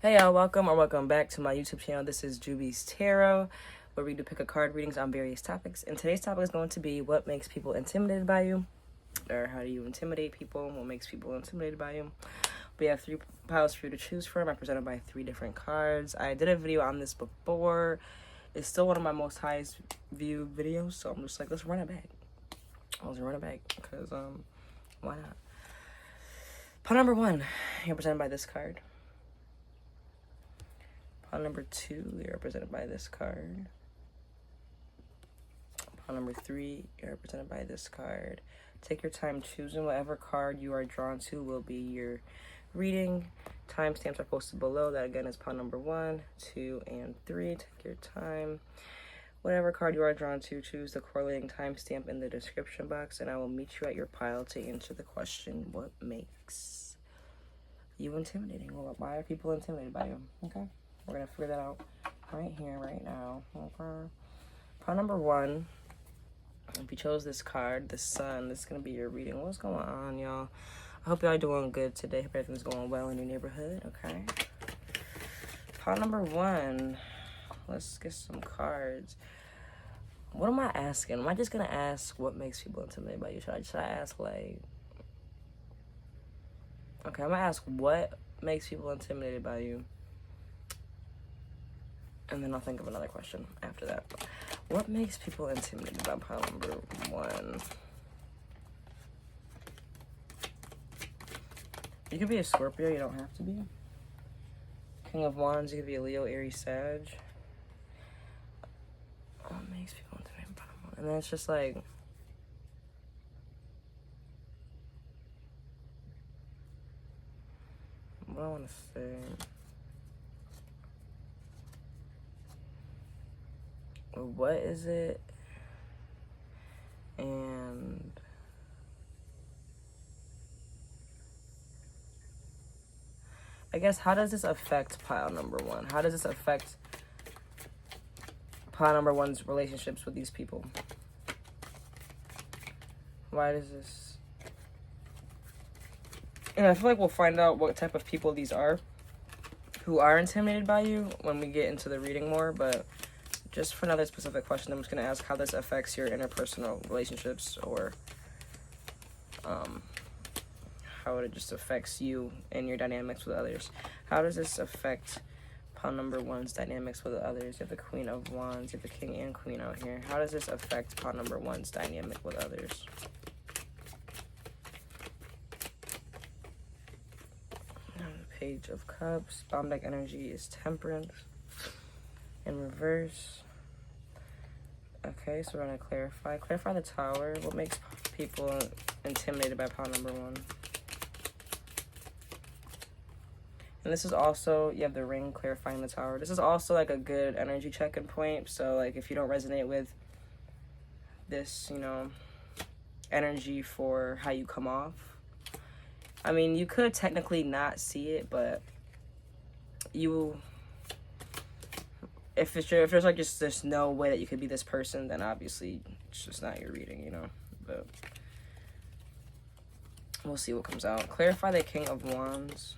Hey y'all, welcome back to my YouTube channel. This is Juby's Tarot, where we do pick a card readings on various topics. And today's topic is going to be what makes people intimidated by you, or how do you intimidate people, what makes people intimidated by you. We have 3 piles for you to choose from. I presented by 3 different cards. I did a video on this before. It's still one of my most highest viewed videos, so I'm just like, let's run it back. Because why not? Pile number 1, you're presented by this card. Pile number 2, you're represented by this card. Pile number 3, you're represented by this card. Take your time choosing. Whatever card you are drawn to will be your reading. Timestamps are posted below. That again is pile number 1, 2, and 3. Take your time. Whatever card you are drawn to, choose the correlating timestamp in the description box, and I will meet you at your pile to answer the question, what makes you intimidating? Well, why are people intimidated by you? Okay. We're going to figure that out right here, right now. Okay. Pile number 1, if you chose this card, the Sun, this is going to be your reading. What's going on, y'all? I hope y'all doing good today. Hope everything's going well in your neighborhood, okay? Pile number 1, let's get some cards. What am I asking? Am I just going to ask what makes people intimidated by you? Should I ask, like... Okay, I'm going to ask what makes people intimidated by you. And then I'll think of another question after that. What makes people intimidated by pile number 1? You could be a Scorpio, you don't have to be. King of Wands, you could be a Leo, Aries, Sag. What makes people intimidated by pile number 1? And then it's just like... What do I want to say? What is it? And I guess, how does this affect pile number 1? How does this affect pile number 1's relationships with these people? Why does this... And I feel like we'll find out what type of people these are who are intimidated by you when we get into the reading more, but just for another specific question, I'm just going to ask how this affects your interpersonal relationships, or how it just affects you and your dynamics with others. How does this affect pile number 1's dynamics with others? You have the Queen of Wands, you have the King and Queen out here. How does this affect pile number 1's dynamic with others? Page of Cups. Bottom deck energy is Temperance in reverse. Okay, so we're going to clarify the Tower. What makes people intimidated by pile number 1? And this is also, you have the Ring, clarifying the Tower. This is also like a good energy check-in point. So like if you don't resonate with this, you know, energy for how you come off, I mean, you could technically not see it, but you, if there's like just there's no way that you could be this person, then obviously it's just not your reading, you know. But we'll see what comes out. Clarify the King of Wands.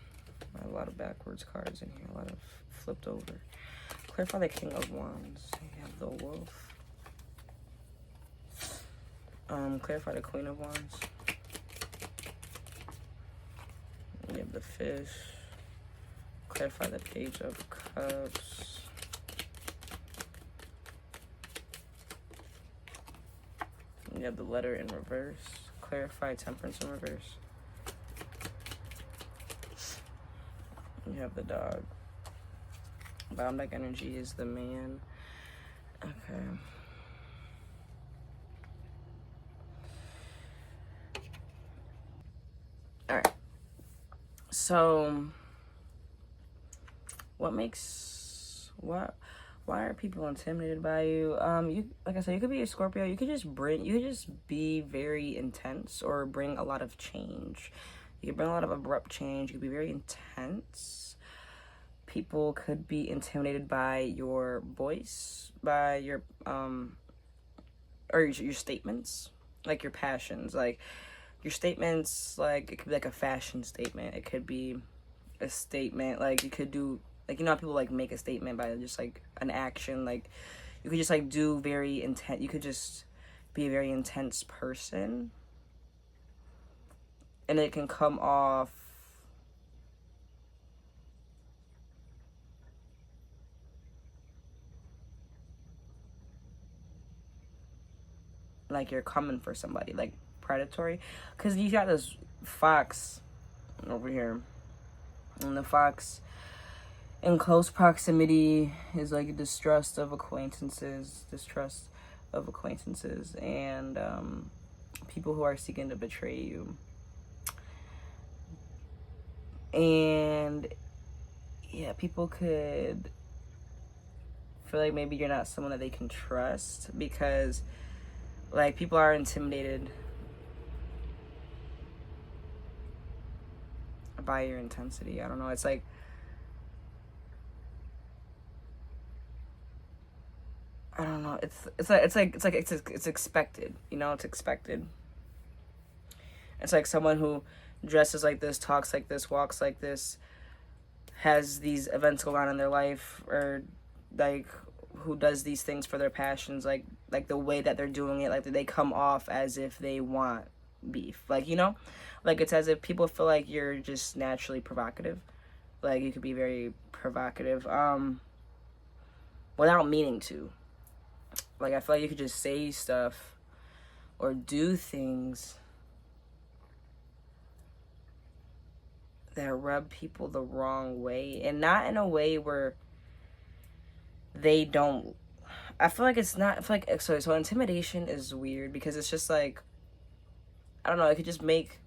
I have a lot of backwards cards in here, a lot of flipped over. Clarify the King of Wands. You have the Wolf. Clarify the Queen of Wands. You have the Fish. Clarify the Page of Cups. You have the Letter in reverse. Clarify Temperance in reverse. You have the Dog. Bottom deck energy is the Man. Okay. Alright. So, why are people intimidated by you? You, like I said, you could be a Scorpio. You could just be very intense, or bring a lot of change. You could bring a lot of abrupt change. You could be very intense. People could be intimidated by your voice, by your or your statements, like your passions, like your statements. Like it could be like a fashion statement. It could be a statement like you could do Like, you know how people like make a statement by just like an action. Like, you could just like do very intense. You could just be a very intense person, and it can come off like you're coming for somebody, like predatory. Because you got this fox over here, and the fox in close proximity is like distrust of acquaintances, and people who are seeking to betray you. And yeah, people could feel like maybe you're not someone that they can trust, because like people are intimidated by your intensity. I don't know. It's like, I don't know. It's expected. You know, it's expected. It's like someone who dresses like this, talks like this, walks like this, has these events going on in their life, or like who does these things for their passions, like the way that they're doing it, like they come off as if they want beef. Like, you know, like it's as if people feel like you're just naturally provocative. Like you could be very provocative without meaning to. Like I feel like you could just say stuff or do things that rub people the wrong way, and not in a way where they don't. I feel like it's not. I feel like so intimidation is weird, because it's just like, I don't know. It could just make,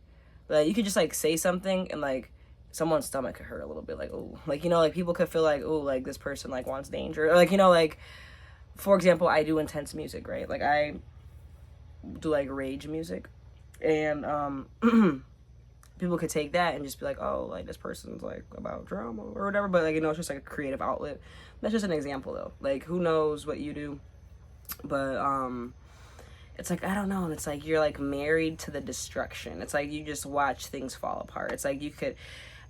like, you could just like say something and like someone's stomach could hurt a little bit. Like, oh, like, you know, like people could feel like, oh, like this person like wants danger, or like, you know, like for example, I do intense music, right? Like I do like rage music, and people could take that and just be like, oh, like this person's like about drama or whatever. But like, you know, it's just like a creative outlet. That's just an example though. Like who knows what you do, but it's like, I don't know. And it's like you're like married to the destruction. It's like you just watch things fall apart. It's like you could,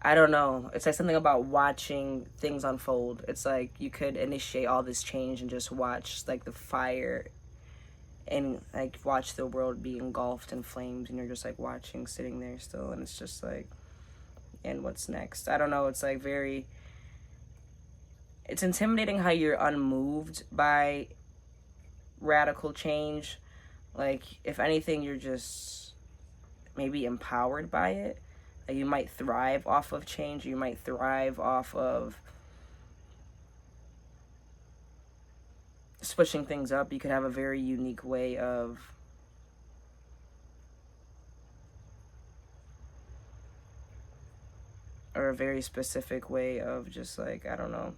I don't know. It's like something about watching things unfold. It's like you could initiate all this change and just watch like the fire, and like watch the world be engulfed in flames, and you're just like watching, sitting there still, and it's just like, and what's next? I don't know. It's like very, it's intimidating how you're unmoved by radical change. Like if anything, you're just maybe empowered by it. Like you might thrive off of change. You might thrive off of switching things up. You could have a very unique way of or a very specific way of just like, I don't know,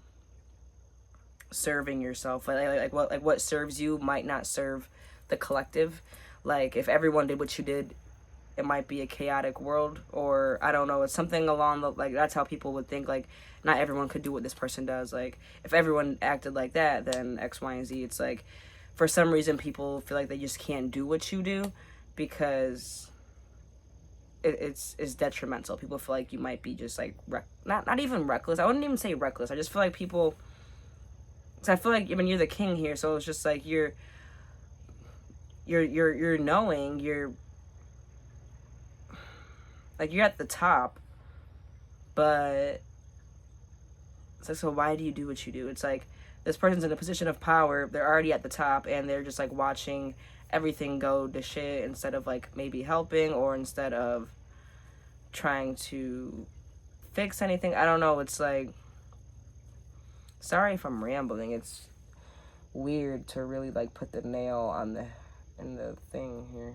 serving yourself. Like what serves you might not serve the collective. Like if everyone did what you did, it might be a chaotic world, or I don't know, it's something along the, like that's how people would think, like not everyone could do what this person does. Like if everyone acted like that, then X, Y, and Z. It's like for some reason people feel like they just can't do what you do because it's detrimental. People feel like you might be just like not even reckless. I wouldn't even say reckless. I just feel like people, cause I feel like, I mean, you're the king here, so it's just like you're knowing, you're like you're at the top, but it's like, so why do you do what you do? It's like this person's in a position of power, they're already at the top, and they're just like watching everything go to shit instead of like maybe helping, or instead of trying to fix anything. I don't know. It's like, sorry if I'm rambling. It's weird to really like put the nail on the thing here.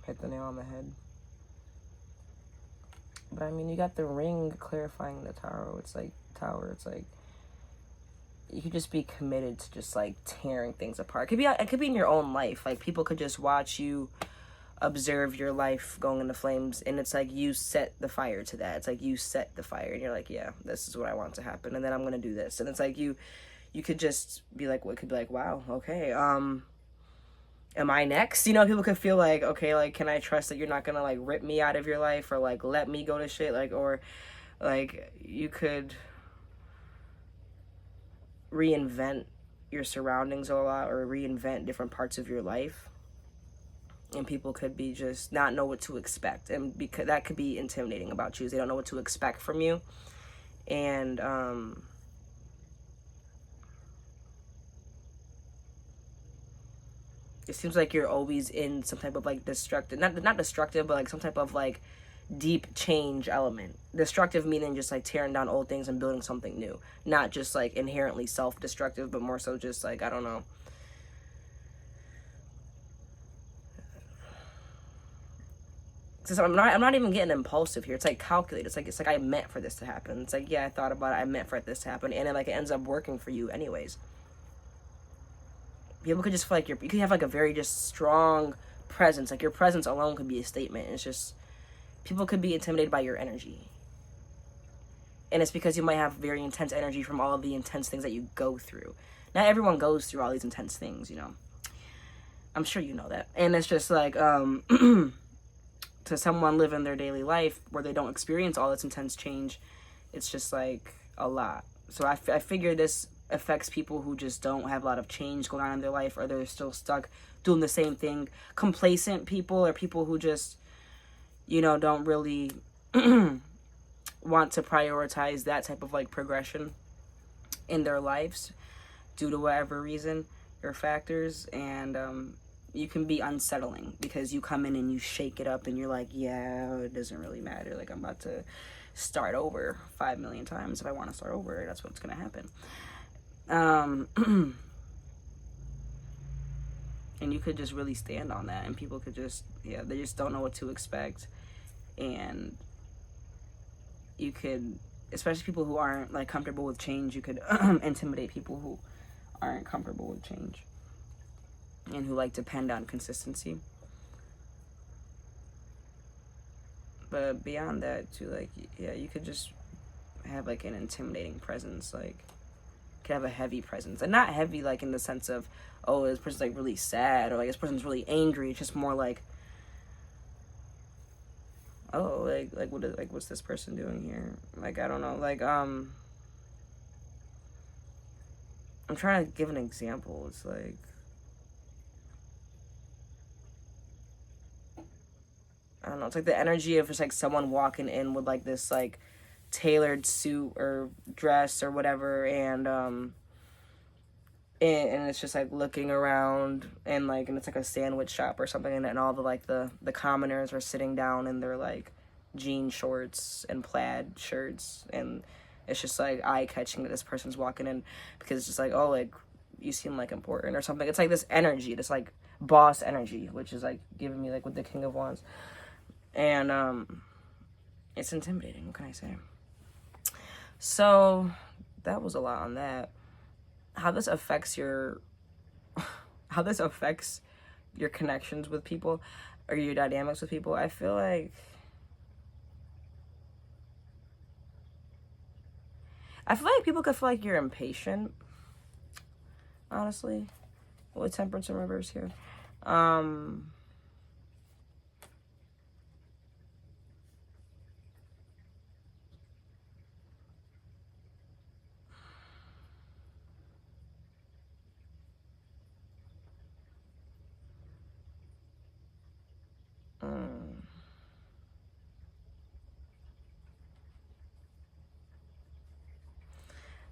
Hit the nail on the head. But I mean, you got the ring clarifying the tower. It's like you could just be committed to just like tearing things apart. It could be in your own life. Like people could just watch you observe your life going into flames, and it's like you set the fire to that. It's like you set the fire, and you're like, yeah, this is what I want to happen, and then I'm gonna do this. And it's like you could just be like, what could be like, wow, okay, am I next? You know, people could feel like, okay, like, can I trust that you're not gonna like rip me out of your life, or like let me go to shit, like, or like you could reinvent your surroundings a lot, or reinvent different parts of your life. And people could be just not know what to expect, and because that could be intimidating about you. They don't know what to expect from you. And it seems like you're always in some type of like destructive, not destructive, but like some type of like deep change element. Destructive meaning just like tearing down old things and building something new, not just like inherently self-destructive, but more so just like, I don't know, I'm not even getting impulsive here. It's like calculated. It's like I meant for this to happen. It's like, yeah, I thought about it. I meant for this to happen, and then like it ends up working for you anyways. People could just feel like you could have like a very just strong presence. Like your presence alone could be a statement. It's just people could be intimidated by your energy, and it's because you might have very intense energy from all of the intense things that you go through. Not everyone goes through all these intense things, you know. I'm sure you know that, and it's just like to someone living their daily life where they don't experience all this intense change, it's just like a lot. So I figure this affects people who just don't have a lot of change going on in their life, or they're still stuck doing the same thing. Complacent people, or people who just, you know, don't really want to prioritize that type of like progression in their lives due to whatever reason or factors. And you can be unsettling because you come in and you shake it up and you're like, yeah, it doesn't really matter. Like, I'm about to start over 5 million times. If I want to start over, that's what's going to happen. And you could just really stand on that, and people could just, yeah, they just don't know what to expect. And you could, especially people who aren't like comfortable with change, you could intimidate people who aren't comfortable with change and who like depend on consistency. But beyond that too, like, yeah, you could just have like an intimidating presence. Like, you could have a heavy presence, and not heavy like in the sense of, oh, this person's like really sad, or like this person's really angry. It's just more like, oh, like what is, like, what's this person doing here? Like, I don't know. Like, I'm trying to give an example. It's like, I don't know. It's like the energy of just like someone walking in with like this like tailored suit or dress or whatever, and it's just like looking around, and like, and it's like a sandwich shop or something, and all the like the commoners are sitting down in their like jean shorts and plaid shirts, and it's just like eye catching that this person's walking in, because it's just like, oh, like, you seem like important or something. It's like this energy, this like boss energy, which is like giving me like with the King of Wands. And it's intimidating. What can I say? So that was a lot on that. How this affects your connections with people, or your dynamics with people. I feel like people could feel like you're impatient, honestly, with Temperance in reverse here.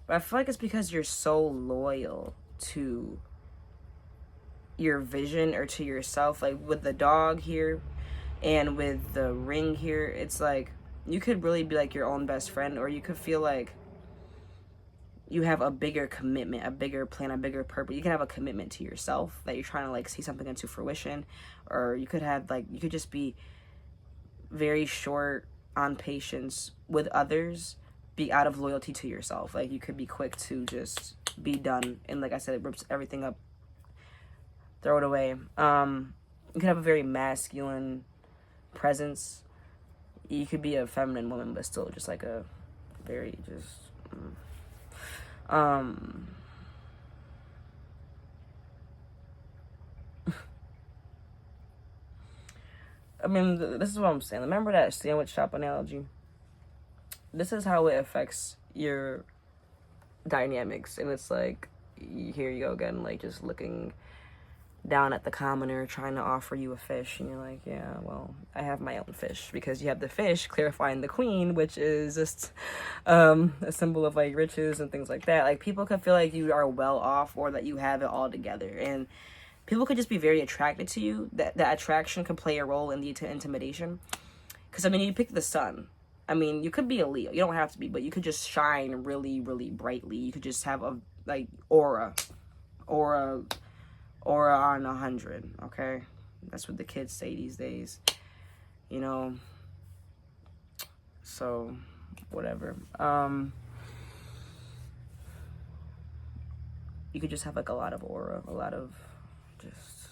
But I feel like it's because you're so loyal to your vision or to yourself. Like with the dog here and with the ring here, it's like you could really be like your own best friend, or you could feel like you have a bigger commitment, a bigger plan, a bigger purpose. You can have a commitment to yourself that you're trying to like see something into fruition, or you could have like, you could just be very short on patience with others, be out of loyalty to yourself. Like, you could be quick to just be done, and like I said, it rips everything up, throw it away. You could have a very masculine presence. You could be a feminine woman, but still just like a very just I mean, this is what I'm saying. Remember that sandwich shop analogy? This is how it affects your dynamics, and it's like, here you go again, like just looking down at the commoner trying to offer you a fish, and you're like, yeah, well, I have my own fish, because you have the fish clarifying the queen, which is just a symbol of like riches and things like that. Like, people could feel like you are well off, or that you have it all together, and people could just be very attracted to you. That attraction could play a role in the intimidation, because I mean, you pick the sun. I mean, you could be a Leo, you don't have to be, but you could just shine really, really brightly. You could just have a like aura on 100. Okay, that's what the kids say these days, you know. So whatever. You could just have like a lot of aura, a lot of just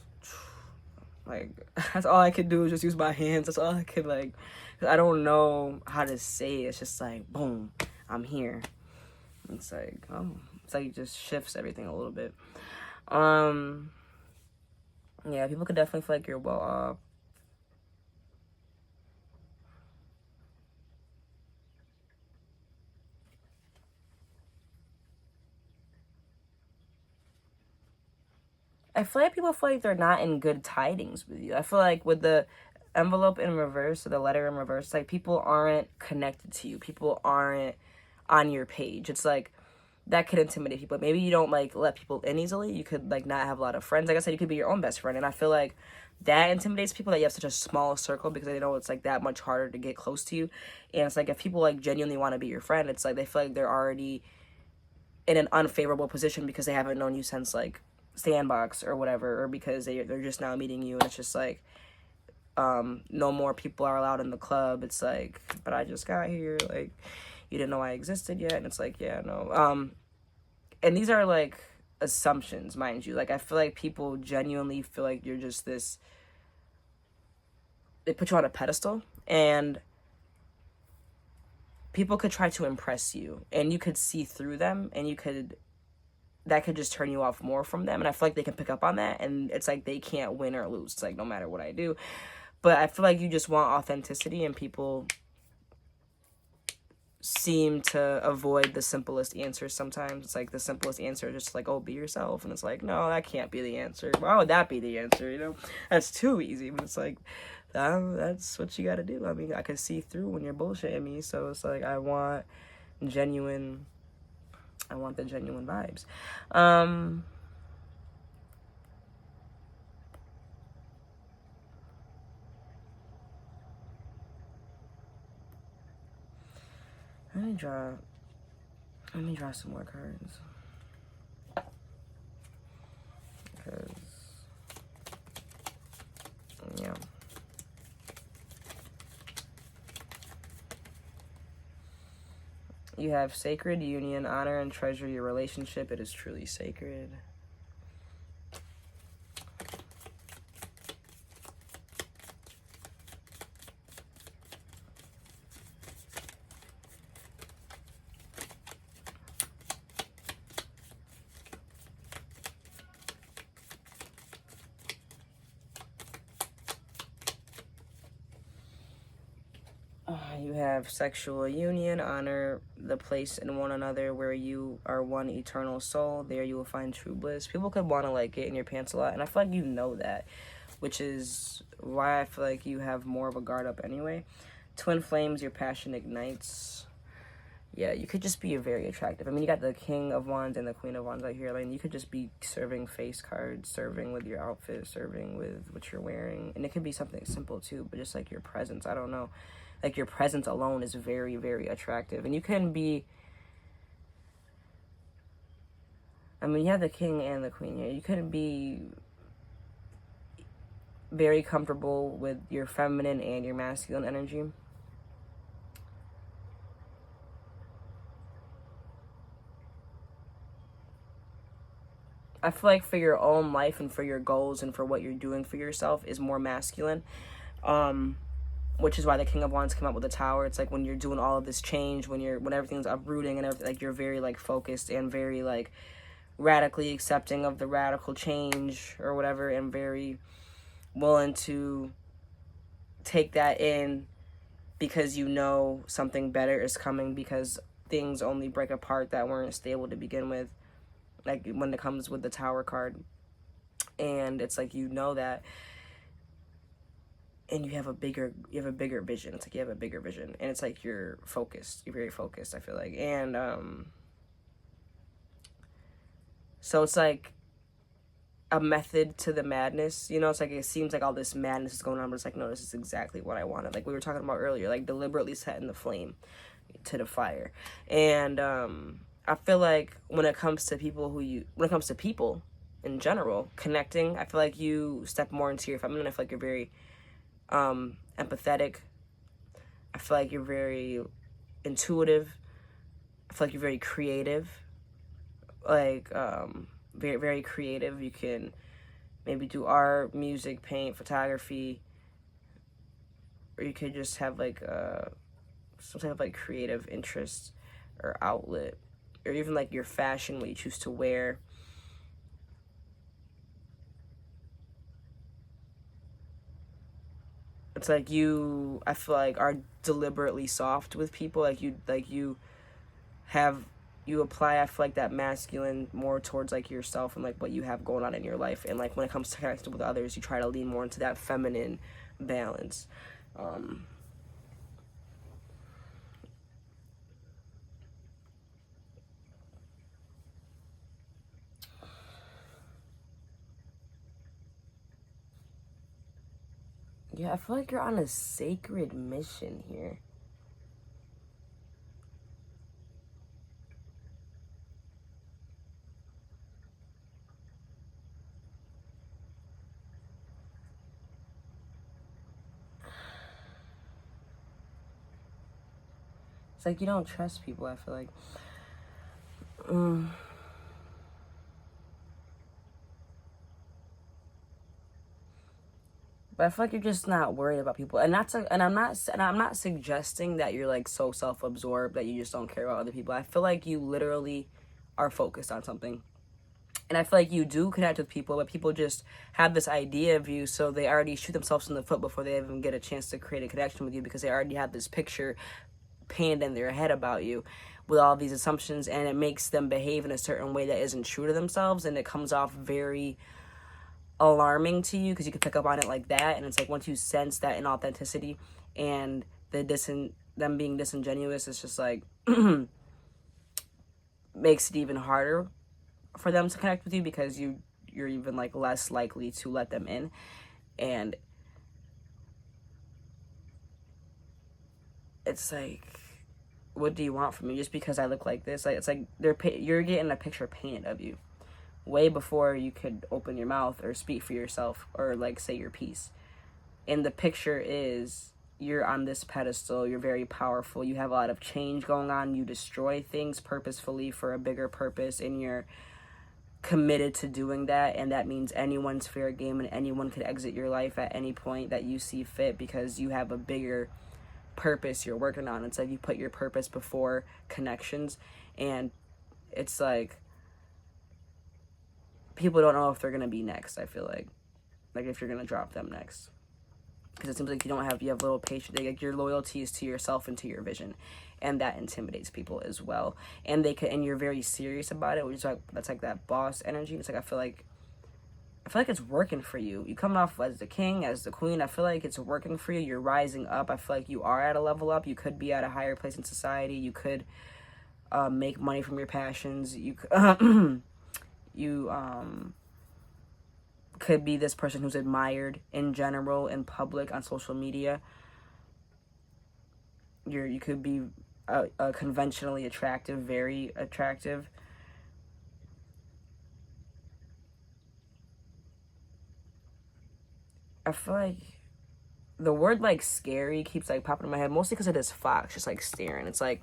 like, that's all I could do is just use my hands. That's all I could, like, I don't know how to say it. It's just like, boom, I'm here. It's like, oh, it's like it just shifts everything a little bit. Yeah, people could definitely feel like you're well off. I feel like people feel like they're not in good tidings with you. I feel like with the envelope in reverse, or the letter in reverse, like, people aren't connected to you. People aren't on your page. It's like, that could intimidate people. Maybe you don't like let people in easily. You could like not have a lot of friends. Like I said, you could be your own best friend. And I feel like that intimidates people, that you have such a small circle, because they know it's like that much harder to get close to you. And it's like, if people like genuinely want to be your friend, it's like they feel like they're already in an unfavorable position, because they haven't known you since like sandbox or whatever, or because they're just now meeting you, and it's just like, no more people are allowed in the club. It's like, but I just got here, like, you didn't know I existed yet. And it's like, yeah, no. And these are like assumptions, mind you. Like, I feel like people genuinely feel like you're just this, they put you on a pedestal, and people could try to impress you, and you could see through them, and that could just turn you off more from them. And I feel like they can pick up on that, and it's like they can't win or lose. It's like, no matter what I do. But I feel like you just want authenticity, and people seem to avoid the simplest answers sometimes. It's like, the simplest answer is just like, oh, be yourself. And it's like, no, that can't be the answer. Why would that be the answer? You know, that's too easy. But it's like, that's what you got to do. I mean, I can see through when you're bullshitting me. So it's like, I want the genuine vibes. Let me draw some more cards. Because, yeah. You have sacred union, honor and treasure your relationship. It is truly sacred. You have sexual union, honor the place in one another where you are one eternal soul. There you will find true bliss. People could want to like get in your pants a lot, and I feel like you know that, which is why I feel like you have more of a guard up anyway. Twin flames, your passion ignites. Yeah, you could just be very attractive. I mean, you got the King of Wands and the Queen of Wands right here. Like, you could just be serving face cards, serving with your outfit, serving with what you're wearing. And it could be something simple too, but just like your presence. I don't know. Like, your presence alone is very, very attractive. And you can be, I mean, you have the King and the Queen here. You can be very comfortable with your feminine and your masculine energy. I feel like for your own life and for your goals and for what you're doing for yourself is more masculine. Which is why the King of Wands came up with the Tower. It's like, when you're doing all of this change, when everything's uprooting and everything, like, you're very like focused and very like radically accepting of the radical change or whatever, and very willing to take that in, because you know something better is coming, because things only break apart that weren't stable to begin with, like when it comes with the Tower card. And it's like, you know that, and you have a bigger vision. It's like you have a bigger vision, and it's like you're focused. You're very focused, I feel like. And so it's like a method to the madness, you know. It's like, it seems like all this madness is going on, but it's like, no, this is exactly what I wanted. Like we were talking about earlier, like deliberately setting the flame to the fire. And I feel like when it comes to people in general, connecting, I feel like you step more into your feminine. I feel like you're very empathetic. I feel like you're very intuitive. I feel like you're very creative. Like very, very creative. You can maybe do art, music, paint, photography, or you could just have like some type of like creative interest or outlet, or even like your fashion, what you choose to wear. It's like you, I feel like, are deliberately soft with people. Like you apply, I feel like, that masculine more towards like yourself and like what you have going on in your life. And like when it comes to connecting with others, you try to lean more into that feminine balance. Yeah, I feel like you're on a sacred mission here. It's like you don't trust people, I feel like. But I feel like you're just not worried about people, and I'm not suggesting that you're like so self-absorbed that you just don't care about other people. I feel like you literally are focused on something, and I feel like you do connect with people, but people just have this idea of you, so they already shoot themselves in the foot before they even get a chance to create a connection with you, because they already have this picture painted in their head about you with all these assumptions, and it makes them behave in a certain way that isn't true to themselves, and it comes off very alarming to you because you can pick up on it like that. And it's like, once you sense that inauthenticity and them being disingenuous, it's just like makes it even harder for them to connect with you, because you're even like less likely to let them in. And it's like, what do you want from me? Just because I look like this? Like, it's like you're getting a picture painted of you way before you could open your mouth or speak for yourself or like say your piece. And the picture is, you're on this pedestal, you're very powerful, you have a lot of change going on, you destroy things purposefully for a bigger purpose, and you're committed to doing that. And that means anyone's fair game, and anyone could exit your life at any point that you see fit, because you have a bigger purpose you're working on. It's like you put your purpose before connections, and it's like people don't know if they're gonna be next. I feel like if you're gonna drop them next, because it seems like you have little patience. Like your loyalty is to yourself and to your vision, and that intimidates people as well. And and you're very serious about it, which is like, that's like that boss energy. It's like I feel like it's working for you. You coming off as the king, as the queen. I feel like it's working for you. You're rising up. I feel like you are at a level up. You could be at a higher place in society. You could make money from your passions. You could be this person who's admired in general, in public, on social media. You could be conventionally attractive, very attractive. I feel like the word like scary keeps like popping in my head, mostly because of this fox just like staring. It's like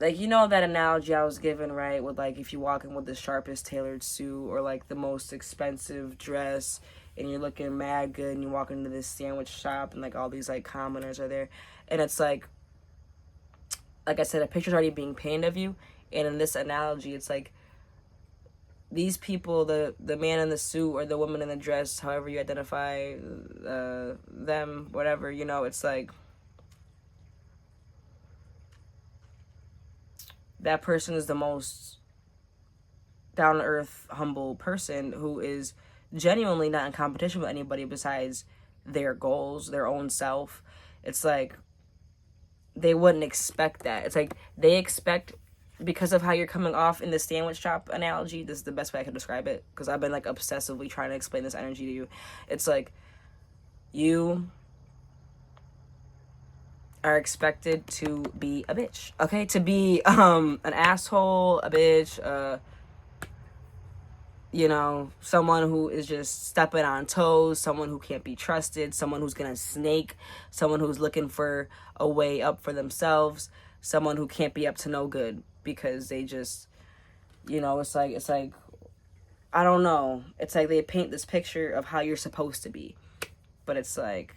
you know that analogy I was given, right? With like, if you walk in with the sharpest tailored suit or like the most expensive dress, and you're looking mad good, and you walk into this sandwich shop, and like all these like commoners are there, and it's like I said, a picture's already being painted of you. And in this analogy, it's like these people, the man in the suit or the woman in the dress, however you identify them, whatever, you know, it's like that person is the most down-to-earth, humble person who is genuinely not in competition with anybody besides their goals, their own self. It's like they wouldn't expect that. It's like they expect, because of how you're coming off in the sandwich shop analogy, this is the best way I can describe it, because I've been like obsessively trying to explain this energy to you. It's like you are expected to be a bitch, okay? To be an asshole, a bitch, you know, someone who is just stepping on toes, someone who can't be trusted, someone who's gonna snake, someone who's looking for a way up for themselves, someone who can't be up to no good because they just, you know, it's like I don't know. It's like they paint this picture of how you're supposed to be, but it's like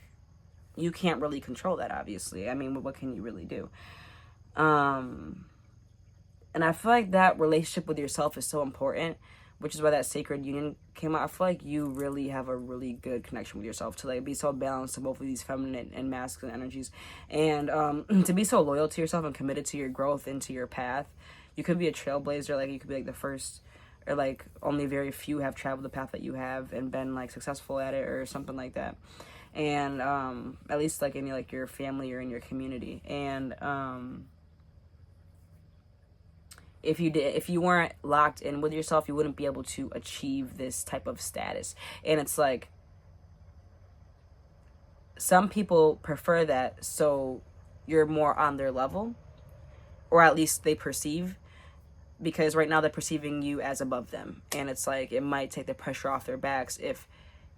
you can't really control that, obviously. I mean, what can you really do? And I feel like that relationship with yourself is so important, which is why that sacred union came out. I feel like you really have a really good connection with yourself to like be so balanced to both of these feminine and masculine energies, and to be so loyal to yourself and committed to your growth and to your path. You could be a trailblazer, like you could be like the first, or like only very few have traveled the path that you have and been like successful at it or something like that. And at least like in like your family or in your community. And if you weren't locked in with yourself, you wouldn't be able to achieve this type of status. And it's like some people prefer that, so you're more on their level, or at least they perceive, because right now they're perceiving you as above them, and it's like it might take the pressure off their backs if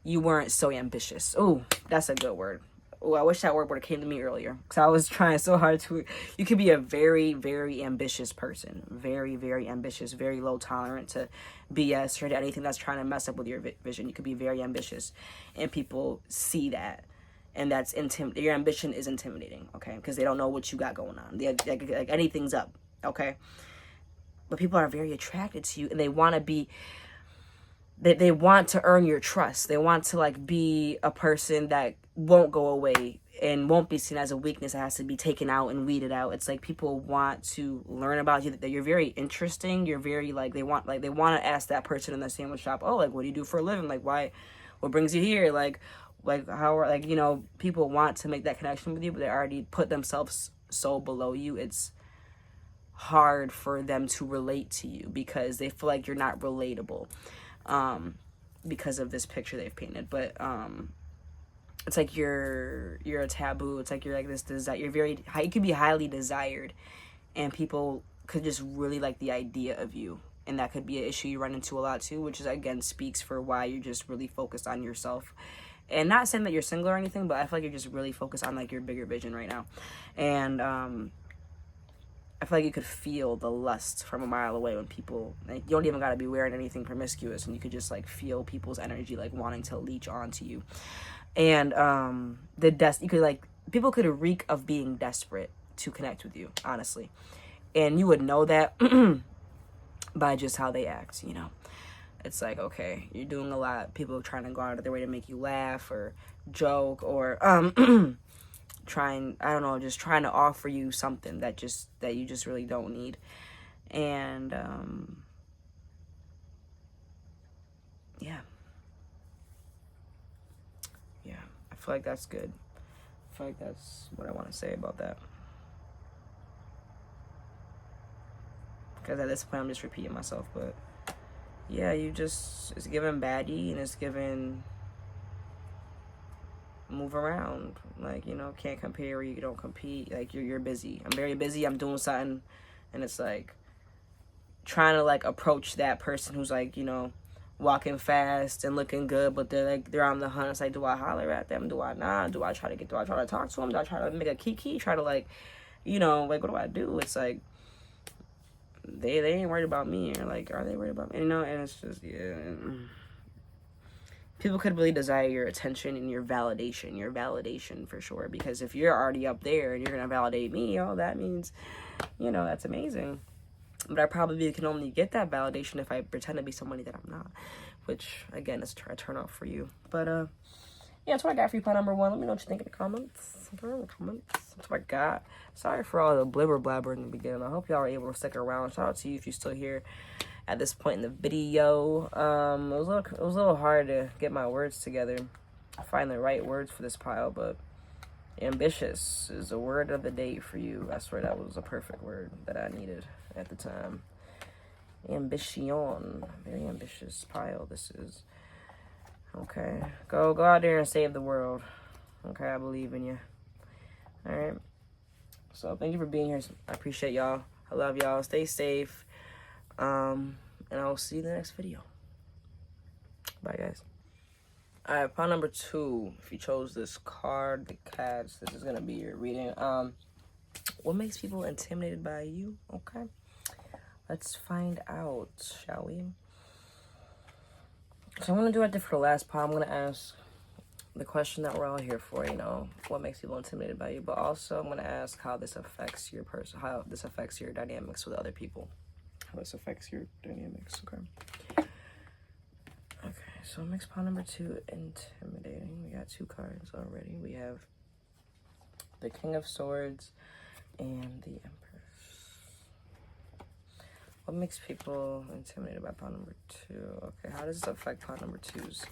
you weren't so ambitious. Oh, that's a good word. Oh, I wish that word would have came to me earlier, because I was trying so hard to. You could be a very, very ambitious person. Very, very ambitious. Very low tolerant to BS or to anything that's trying to mess up with your vision. You could be very ambitious, and people see that, and that's your ambition is intimidating, okay? Because they don't know what you got going on. Like anything's up, okay? But people are very attracted to you, and they want to be. They want to earn your trust. They want to like be a person that won't go away and won't be seen as a weakness that has to be taken out and weeded out. It's like people want to learn about you, that you're very interesting. You're very like they want to ask that person in the sandwich shop, oh, like what do you do for a living? Like why, what brings you here? Like how are, like, you know, people want to make that connection with you, but they already put themselves so below you. It's hard for them to relate to you because they feel like you're not relatable. Because of this picture they've painted, but it's like you're a taboo. It's like you're like this desire. You're very high. You could be highly desired, and people could just really like the idea of you, and that could be an issue you run into a lot too. Which is again speaks for why you're just really focused on yourself, and not saying that you're single or anything, but I feel like you're just really focused on like your bigger vision right now, and I feel like you could feel the lust from a mile away when people, like, you don't even got to be wearing anything promiscuous, and you could just like feel people's energy like wanting to leech onto you. And you could like, people could reek of being desperate to connect with you, honestly. And you would know that by just how they act, you know. It's like, okay, you're doing a lot. People are trying to go out of their way to make you laugh or joke or trying to offer you something that you just really don't need. And yeah, I feel like that's good. I feel like that's what I want to say about that, because at this point I'm just repeating myself. But yeah, it's given baddie, and it's given move around, like, you know, can't compare, you don't compete, like you're busy. I'm very busy, I'm doing something, and it's like trying to like approach that person who's like, you know, walking fast and looking good, but they're on the hunt. It's like, do I holler at them? Do I not? Do I try to talk to them? Do I try to make a kiki? Try to like, you know, like what do I do? It's like they ain't worried about me, or like, are they worried about me? You know, and it's just, yeah. People could really desire your attention and your validation for sure. Because if you're already up there and you're gonna validate me, oh, that means, you know, that's amazing. But I probably can only get that validation if I pretend to be somebody that I'm not, which again is a turn off for you. But yeah, that's what I got for you, part number 1. Let me know what you think in the comments. That's what I got. Sorry for all the blibber blabber in the beginning. I hope y'all are able to stick around. Shout out to you if you're still here at this point in the video. It was a little hard to get my words together, find the right words for this pile, but ambitious is a word of the day for you. I swear that was a perfect word that I needed at the time. Ambition. Very ambitious pile this is. Okay. Go out there and save the world. Okay, I believe in you. Alright. So thank you for being here. I appreciate y'all. I love y'all. Stay safe. And I will see you in the next video. Bye, guys. Alright, pile number 2. If you chose this card, the cats, this is gonna be your reading. What makes people intimidated by you? Okay. Let's find out, shall we? So I'm gonna do it different for the last pile. I'm gonna ask the question that we're all here for, you know, what makes people intimidated by you, but also I'm gonna ask how this affects your person, how this affects your dynamics with other people. How this affects your dynamics, okay? Okay, so what makes pile number 2 intimidating? We got 2 cards already. We have the King of Swords and the Empress. What makes people intimidated by pile number 2? Okay, how does this affect pile number 2's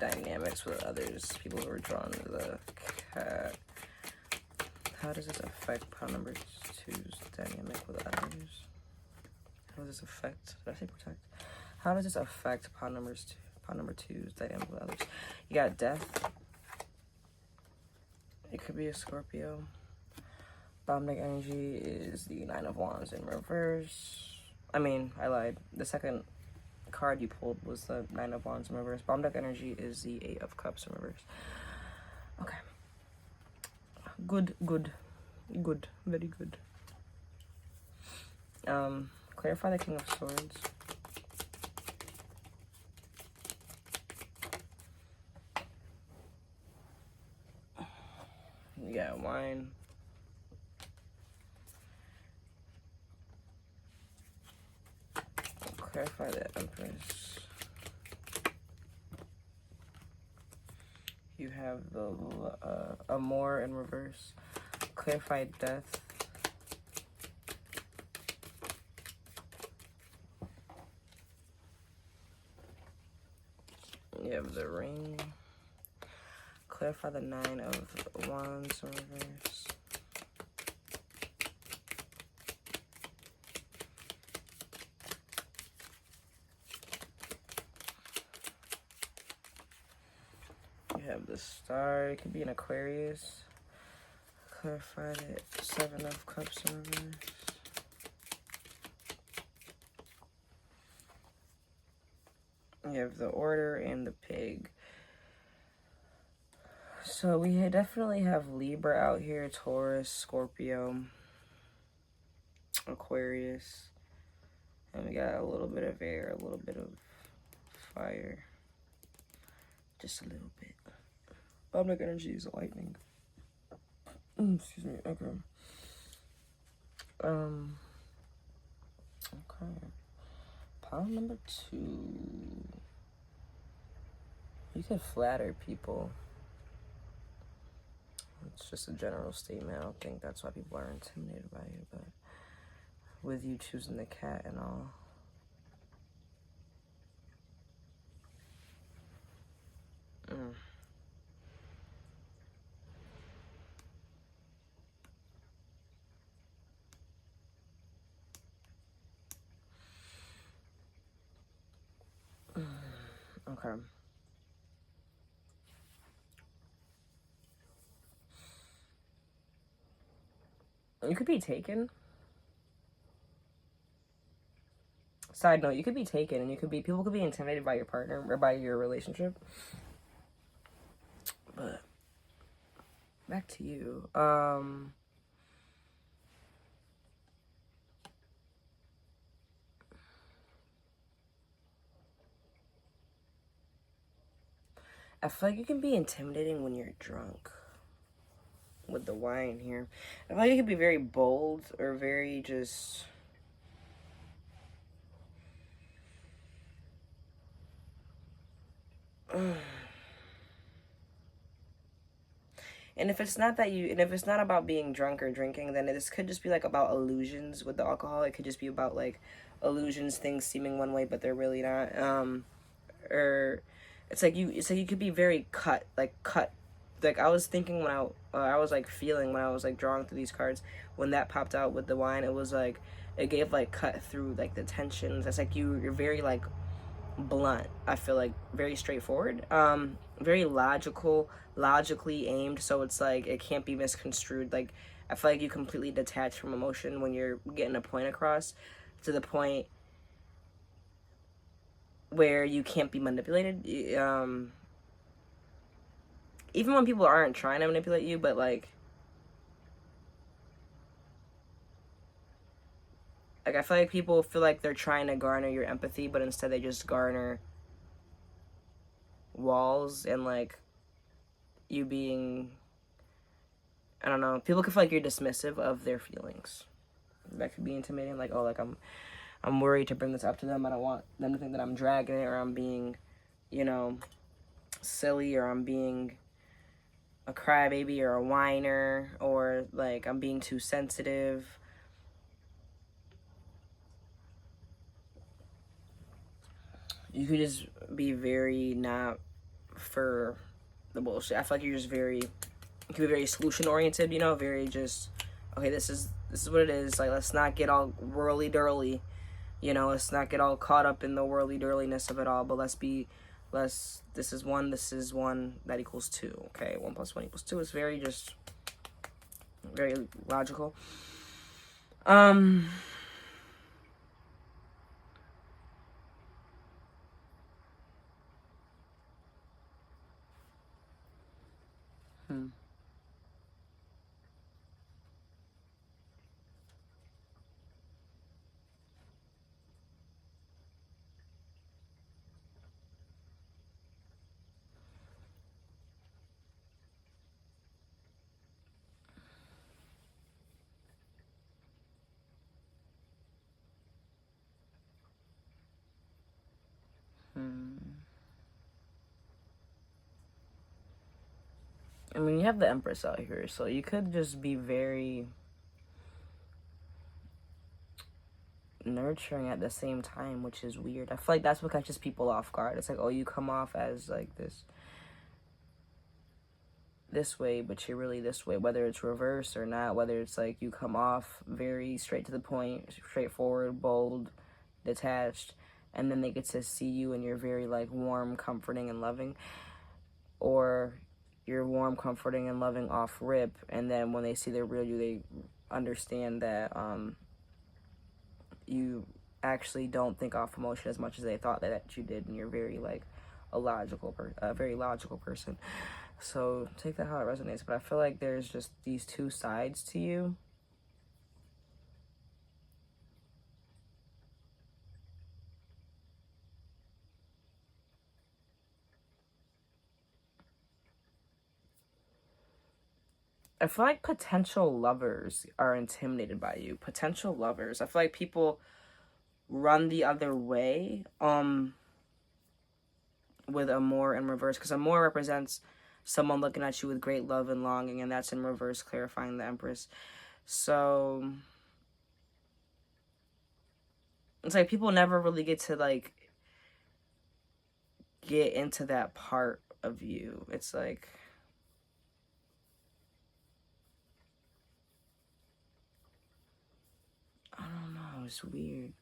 dynamics with others? People who are drawn to the cat. How does this affect pile number 2's dynamic with others? How does this affect? Did I say protect? How does this affect pile number 2's dynamic with others? You got death. It could be a Scorpio. Bottom deck energy is the 9 of Wands in reverse. I mean, I lied. The second card you pulled was the 9 of Wands in reverse. Bottom deck energy is the 8 of Cups in reverse. Okay. Good. Very good. Clarify the King of Swords. You got wine. Clarify the Empress. You have the Amour in reverse. Clarify death. You have the Ring. Clarify the 9 of Wands in reverse. You have the Star. It could be an Aquarius. Clarify the 7 of Cups in reverse. You have the Order and the Pig. So we definitely have Libra out here, Taurus, Scorpio, Aquarius, and we got a little bit of air, a little bit of fire, just a little bit. Bottom deck energy is lightning. Excuse me. Okay. Okay. Pile number 2. You can flatter people. It's just a general statement. I don't think that's why people are intimidated by you, but with you choosing the cat and all. Okay. You could be taken. Side note, you could be taken and people could be intimidated by your partner or by your relationship. But back to you. I feel like you can be intimidating when you're drunk. With the wine here, I feel like you can be very bold or very just And if it's not that you, and if it's not about being drunk or drinking, then this could just be like about illusions with the alcohol. It could just be about like illusions, things seeming one way but they're really not. Or it's like you could be very cut. Like I was thinking when I was like feeling when I was like drawing through these cards, when that popped out with the wine, it was like it gave like cut through like the tensions. It's like you're very like blunt. I feel like very straightforward, very logically aimed, so it's like it can't be misconstrued. Like I feel like you completely detach from emotion when you're getting a point across, to the point where you can't be manipulated. Even when people aren't trying to manipulate you, but like I feel like people feel like they're trying to garner your empathy, but instead they just garner walls and like you being, I don't know, people can feel like you're dismissive of their feelings. That could be intimidating. Like, oh, like I'm worried to bring this up to them. I don't want them to think that I'm dragging it, or I'm being, you know, silly, or I'm being a crybaby or a whiner, or like I'm being too sensitive. You could just be very not for the bullshit. I feel like you're just very, you can be very solution oriented, you know, very just, okay, this is what it is. Like, let's not get all whirly durly, you know, let's not get all caught up in the whirly durliness of it all, but this is one that equals two. Okay, 1 + 1 = 2. It's very just very logical. Hmm. I mean, you have the Empress out here, so you could just be very nurturing at the same time, which is weird. I feel like that's what catches people off guard. It's like, oh, you come off as like this way, but you're really this way, whether it's reverse or not, whether it's like you come off very straight to the point, straightforward, bold, detached, and then they get to see you and you're very like warm, comforting, and loving, or you're warm, comforting, and loving off rip, and then when they see the real you, they understand that you actually don't think off emotion as much as they thought that you did, and you're very like a very logical person. So take that how it resonates. But I feel like there's just these two sides to you. I feel like potential lovers are intimidated by you. Potential lovers. I feel like people run the other way with Amor in reverse, because Amor represents someone looking at you with great love and longing, and that's in reverse, clarifying the Empress. So it's like people never really get to like get into that part of you. It's like, I don't know, it's weird.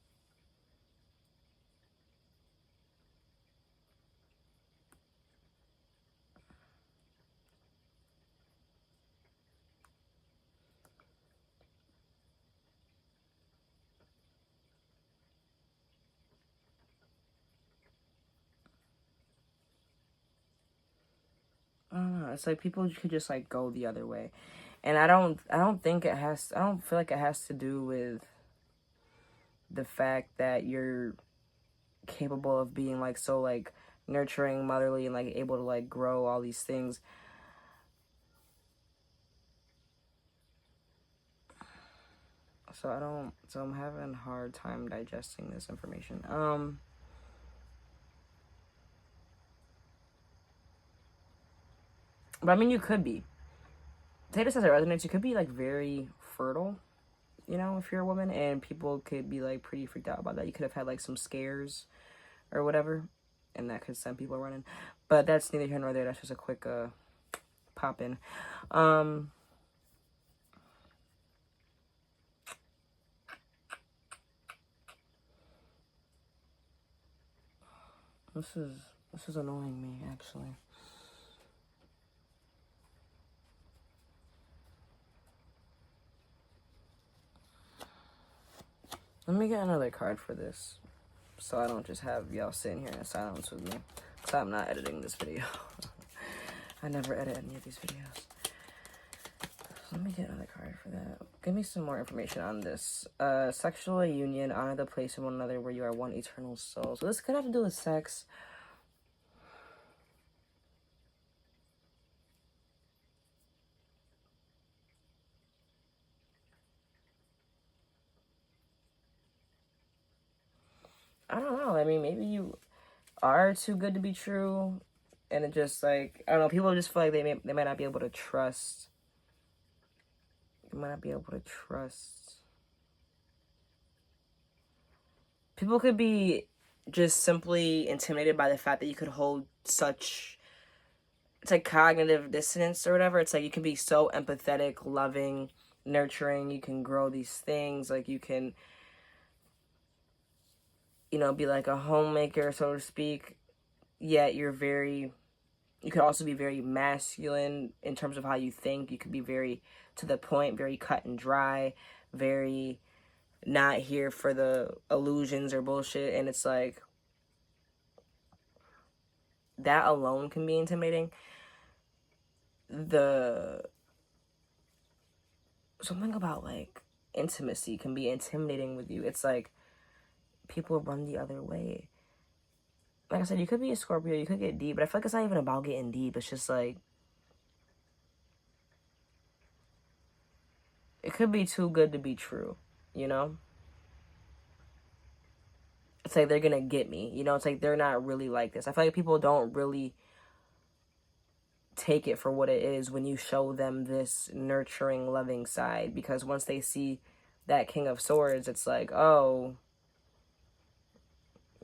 I don't know. It's like people could just like go the other way. And I don't feel like it has to do with the fact that you're capable of being like so like nurturing, motherly, and like able to like grow all these things. So I'm having a hard time digesting this information. But I mean, you could be. say this as it resonates, you could be like very fertile, you know, if you're a woman, and people could be like pretty freaked out about that. You could have had like some scares or whatever, and that could send people running. But that's neither here nor there. That's just a quick pop in. This is annoying me, actually. Let me get another card for this, so I don't just have y'all sitting here in silence with me, because I'm not editing this video. I never edit any of these videos. Let me get another card for that. Give me some more information on this. Sexual union, honor the place in one another where you are one eternal soul. So this could have to do with sex. I don't know. I mean, maybe you are too good to be true, and it just like, I don't know, people just feel like they might not be able to trust. They might not be able to trust. People could be just simply intimidated by the fact that you could hold such, it's like cognitive dissonance or whatever. It's like you can be so empathetic, loving, nurturing. You can grow these things. Like you can, you know, be like a homemaker, so to speak. Yet you could also be very masculine in terms of how you think. You could be very to the point, very cut and dry, very not here for the illusions or bullshit. And it's like, that alone can be intimidating. Something about like intimacy can be intimidating with you. It's like people run the other way. Like I said, you could be a Scorpio, you could get deep, but I feel like it's not even about getting deep. It's just like, it could be too good to be true, you know? It's like they're gonna get me, you know? It's like they're not really like this. I feel like people don't really take it for what it is when you show them this nurturing, loving side, because once they see that King of Swords, it's like, oh,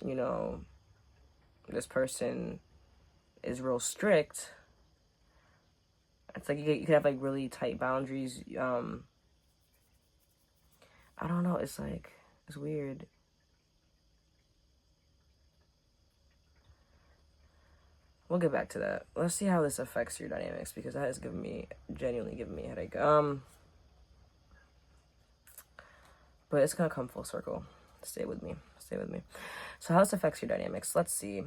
you know, this person is real strict. It's like you could have like really tight boundaries. I don't know. It's like, it's weird. We'll get back to that. Let's see how this affects your dynamics, because that has genuinely given me a headache. But it's gonna come full circle. Stay with me. Stay with me. So how this affects your dynamics? Let's see.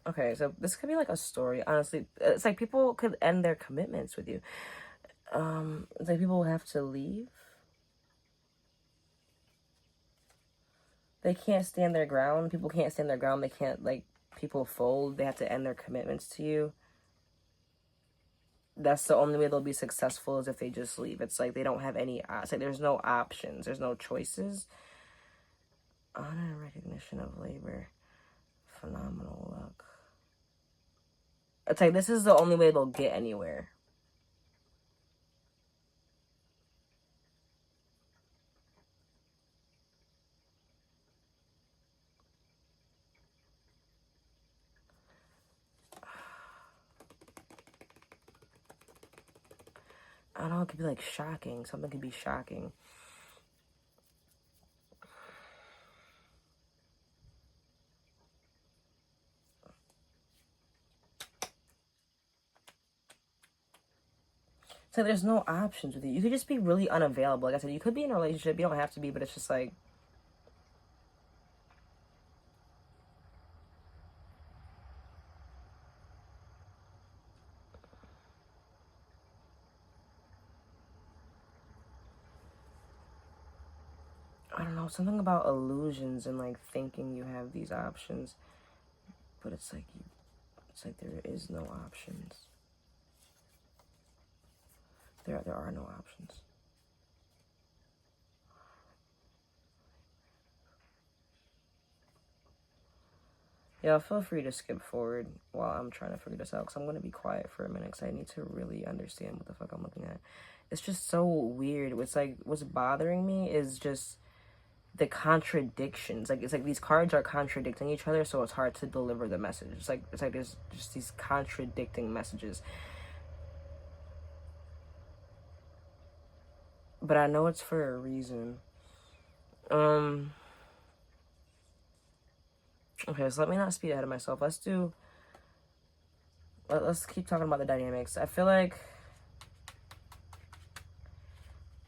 Okay, so this could be like a story. Honestly, it's like people could end their commitments with you. It's like people have to leave. They can't stand their ground. People can't stand their ground. They can't, like, people fold. They have to end their commitments to you. That's the only way they'll be successful, is if they just leave. It's like they don't have any, it's like there's no options. There's no choices. Honor and recognition of labor. Phenomenal luck. It's like this is the only way they'll get anywhere. I don't know, it could be like shocking. Something could be shocking. So there's no options with you. You could just be really unavailable. Like I said, you could be in a relationship. You don't have to be, but it's just like, I don't know, something about illusions and like thinking you have these options, but it's like there is no options. There are no options. Yeah, feel free to skip forward while I'm trying to figure this out, because I'm going to be quiet for a minute because I need to really understand what the fuck I'm looking at. It's just so weird. It's like, what's bothering me is just the contradictions. Like, it's like these cards are contradicting each other, so it's hard to deliver the message. It's like there's just these contradicting messages. But I know it's for a reason. Okay, so let me not speed ahead of myself. Let's keep talking about the dynamics. I feel like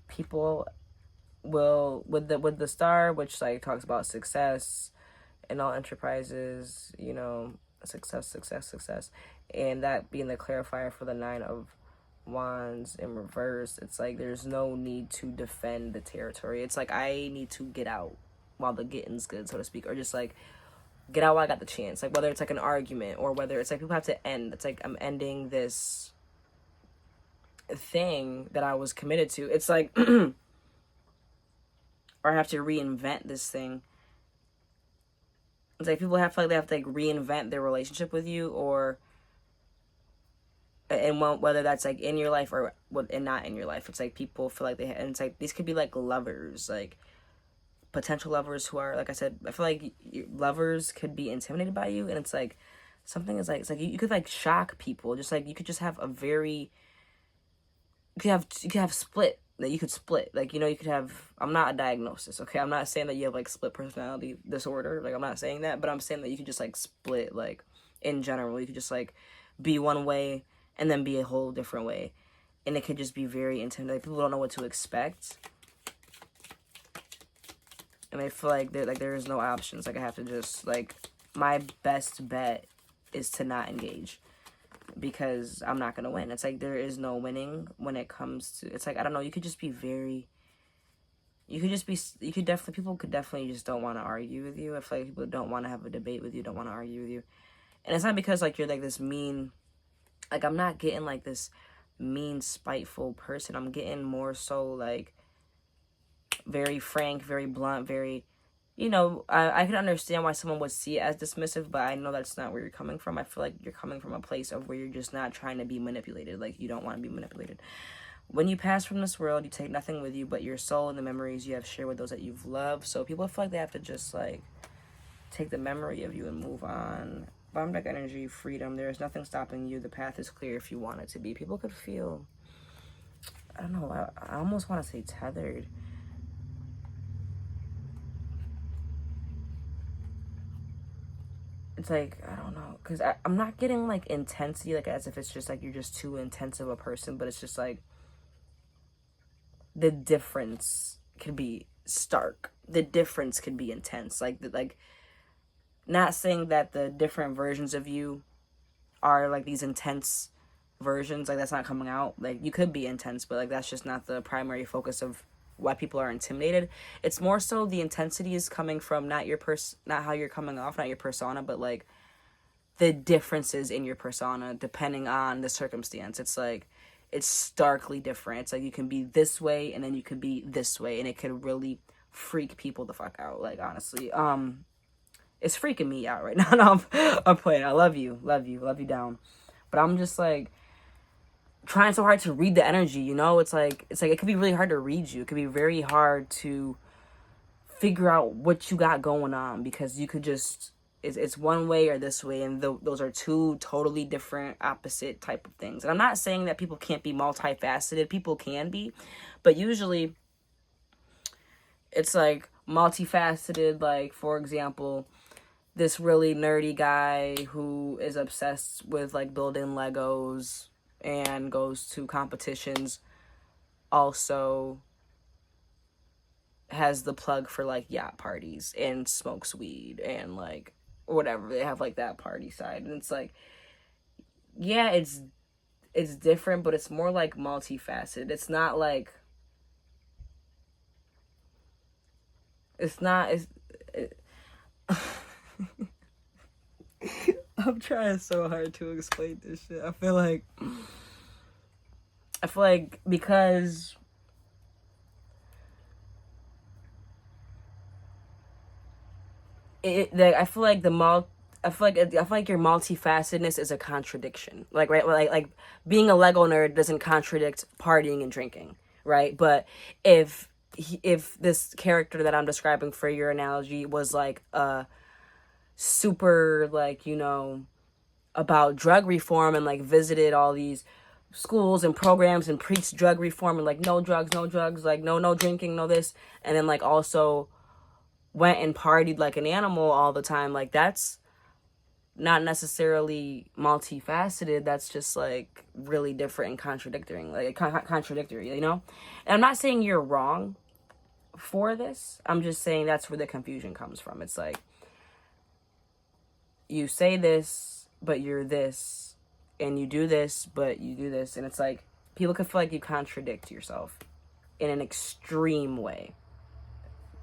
people will, with the star, which like talks about success in all enterprises, you know, success, and that being the clarifier for the 9 of Wands in reverse. It's like there's no need to defend the territory. It's like I need to get out while the getting's good, so to speak, or just like get out while I got the chance. Like whether it's like an argument or whether it's like people have to end. It's like I'm ending this thing that I was committed to. It's like or I have to reinvent this thing. It's like people have to they have to like reinvent their relationship with you, or and whether that's like in your life or and not in your life. It's like people feel like and it's like these could be like lovers, like potential lovers who are, like I said, I feel like lovers could be intimidated by you, and it's like something is like, it's like you could like shock people. Just like you could just have a very, you could have split, that you could split, like, you know, you could have, I'm not a diagnosis, okay, I'm not saying that you have like split personality disorder, like I'm not saying that, but I'm saying that you could just like split, like in general, you could just like be one way and then be a whole different way, and it could just be very intimidating. Like, people don't know what to expect, and I feel like there is no options. Like I have to just like, my best bet is to not engage, because I'm not gonna win. It's like there is no winning when it comes to, it's like, I don't know, you could just be very, people could definitely just don't want to argue with you. I feel like people don't want to have a debate with you, don't want to argue with you. And it's not because like you're like this mean, like I'm not getting like this mean, spiteful person. I'm getting more so like very frank, very blunt, very, you know, I can understand why someone would see it as dismissive, but I know that's not where you're coming from. I feel like you're coming from a place of where you're just not trying to be manipulated. Like, you don't want to be manipulated. When you pass from this world, you take nothing with you but your soul and the memories you have shared with those that you've loved. So people feel like they have to just like take the memory of you and move on. Bottom deck energy, freedom. There's nothing stopping you. The path is clear if you want it to be. People could feel, I don't know, I almost want to say tethered. It's like, I don't know, because I'm not getting like intensity, like as if it's just like you're just too intense of a person, but it's just like the difference could be stark. The difference could be intense. Like not saying that the different versions of you are like these intense versions, like that's not coming out. Like you could be intense, but like that's just not the primary focus of why people are intimidated. It's more so the intensity is coming from not not how you're coming off, not your persona, but like the differences in your persona depending on the circumstance. It's like it's starkly different. It's like you can be this way and then you can be this way, and it could really freak people the fuck out. Like honestly, it's freaking me out right now. No, I'm playing. I love you down, but I'm just like trying so hard to read the energy, you know. It's like it could be really hard to read you. It could be very hard to figure out what you got going on, because you could just, it's one way or this way, and those are two totally different opposite type of things. And I'm not saying that people can't be multifaceted. People can be, but usually it's like multifaceted. Like, for example, this really nerdy guy who is obsessed with like building Legos and goes to competitions also has the plug for like yacht parties and smokes weed and like whatever. They have like that party side, and it's like, yeah, it's different, but it's more like multifaceted. It's not like, it's not, I'm trying so hard to explain this shit. I feel like because I feel like I feel like your multifacetedness is a contradiction. Like, right, like being a Lego nerd doesn't contradict partying and drinking, right? But if this character that I'm describing for your analogy was like a super, like, you know, about drug reform and like visited all these schools and programs and preached drug reform and like no drugs, like no drinking, no this, and then like also went and partied like an animal all the time, like that's not necessarily multifaceted. That's just like really different and contradictory, like contradictory, you know. And I'm not saying you're wrong for this, I'm just saying that's where the confusion comes from. It's like you say this but you're this, and you do this but you do this, and it's like people could feel like you contradict yourself in an extreme way.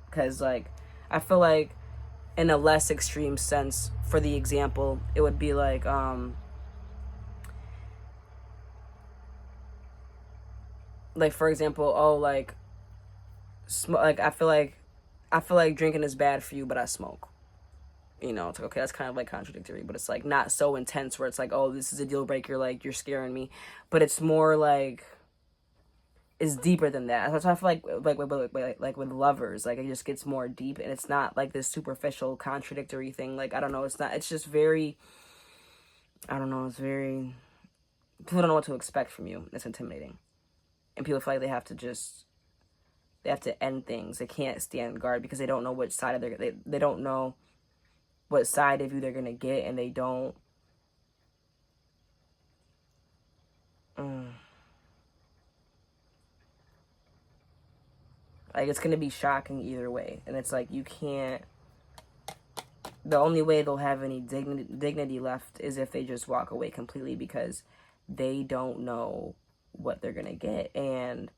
Because like I feel like in a less extreme sense, for the example, it would be like for example, oh, like like I feel like drinking is bad for you, but I smoke. You know, it's like, okay, that's kind of like contradictory, but it's like not so intense where it's like, oh, this is a deal breaker, like you're scaring me. But it's more like it's deeper than that. That's why I feel like with lovers, like it just gets more deep, and it's not like this superficial contradictory thing. Like I don't know, it's not. It's just very. I don't know. It's very. People don't know what to expect from you. It's intimidating, and people feel like they have to end things. They can't stand guard because they don't know which side of they don't know what side of you they're gonna get, and they don't. Like it's gonna be shocking either way, and it's like you can't. The only way they'll have any dignity left is if they just walk away completely, because they don't know what they're gonna get. And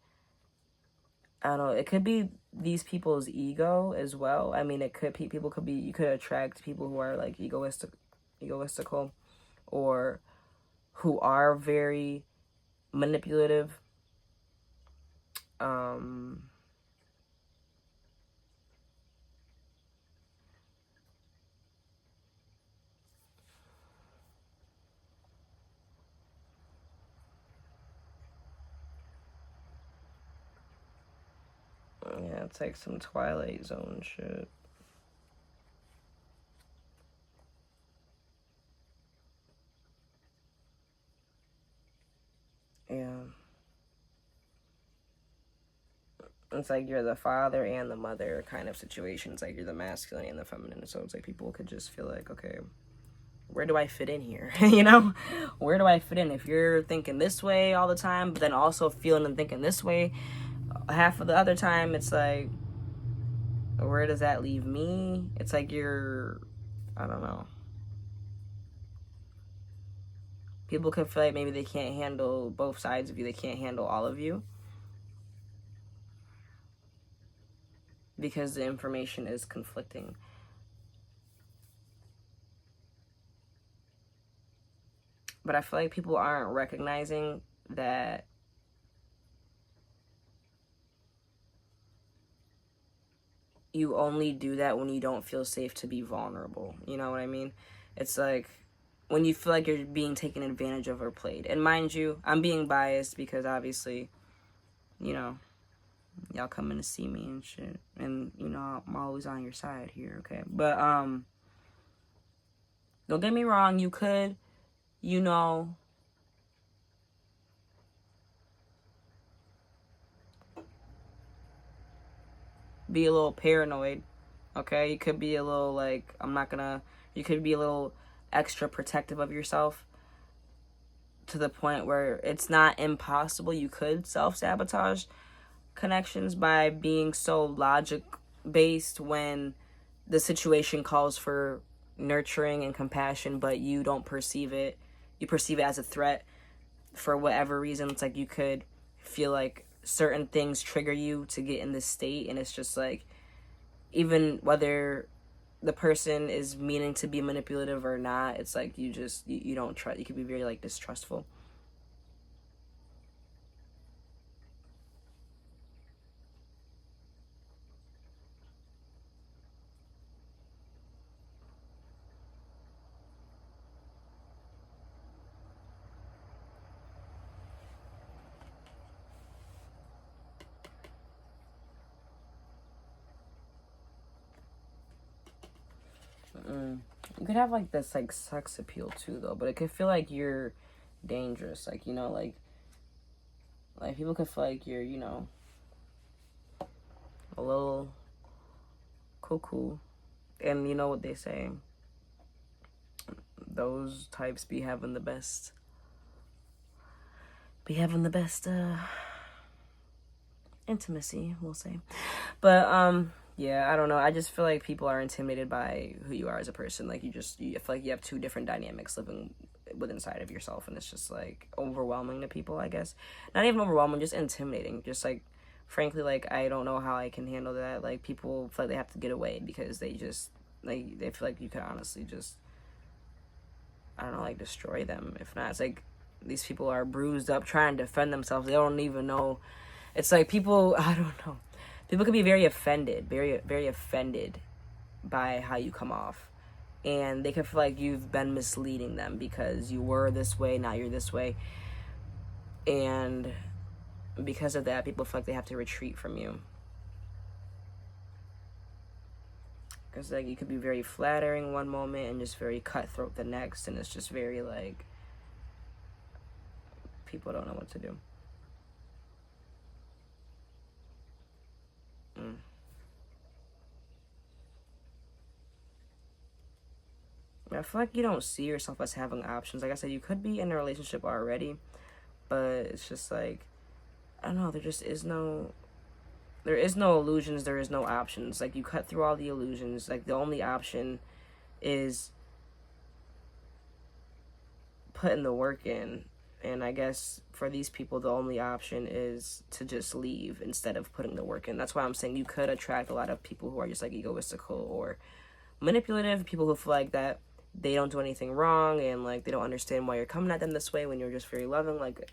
I don't know, it could be these people's ego as well. I mean, it could people could be, you could attract people who are like egoistical, or who are very manipulative. Yeah, it's like some Twilight Zone shit. Yeah. It's like you're the father and the mother kind of situation. It's like you're the masculine and the feminine. So it's like people could just feel like, okay, where do I fit in here? You know? Where do I fit in? If you're thinking this way all the time, but then also feeling and thinking this way half of the other time, it's like, where does that leave me? It's like I don't know. People could feel like maybe they can't handle both sides of you. They can't handle all of you, because the information is conflicting. But I feel like people aren't recognizing that you only do that when you don't feel safe to be vulnerable. You know what I mean? It's like when you feel like you're being taken advantage of or played. And mind you, I'm being biased because obviously, you know, y'all coming to see me and shit. And, you know, I'm always on your side here, okay? But, don't get me wrong, you could, you know, be a little paranoid, okay? You could be a little like, you could be a little extra protective of yourself to the point where it's not impossible. You could self-sabotage connections by being so logic based when the situation calls for nurturing and compassion, but you don't perceive it. You perceive it as a threat for whatever reason. It's like you could feel like certain things trigger you to get in this state, and it's just like, even whether the person is meaning to be manipulative or not, it's like you don't trust. You could be very like distrustful. You could have, like, this, like, sex appeal, too, though. But it could feel like you're dangerous. Like, you know, like people could feel like you're, you know, a little cuckoo. And you know what they say. Those types be having the best. Intimacy, we'll say. But, yeah, I don't know. I just feel like people are intimidated by who you are as a person. Like, you feel like you have two different dynamics living within inside of yourself, and it's just, like, overwhelming to people, I guess. Not even overwhelming, just intimidating. Just, like, frankly, like, I don't know how I can handle that. Like, people feel like they have to get away because they just, like, they feel like you could honestly just, I don't know, like, destroy them. If not, it's like, these people are bruised up trying to defend themselves. They don't even know. It's like people, I don't know. People can be very offended, very offended by how you come off. And they can feel like you've been misleading them because you were this way, now you're this way. And because of that, people feel like they have to retreat from you. Because, like, you could be very flattering one moment and just very cutthroat the next. And it's just very, like, people don't know what to do. I feel like you don't see yourself as having options. Like I said, you could be in a relationship already, but it's just like, I don't know, there is no illusions, there is no options. Like, you cut through all the illusions. Like, the only option is putting the work in. And I guess for these people, the only option is to just leave instead of putting the work in. That's why I'm saying you could attract a lot of people who are just, like, egoistical or manipulative, people who feel like that they don't do anything wrong and, like, they don't understand why you're coming at them this way when you're just very loving. Like,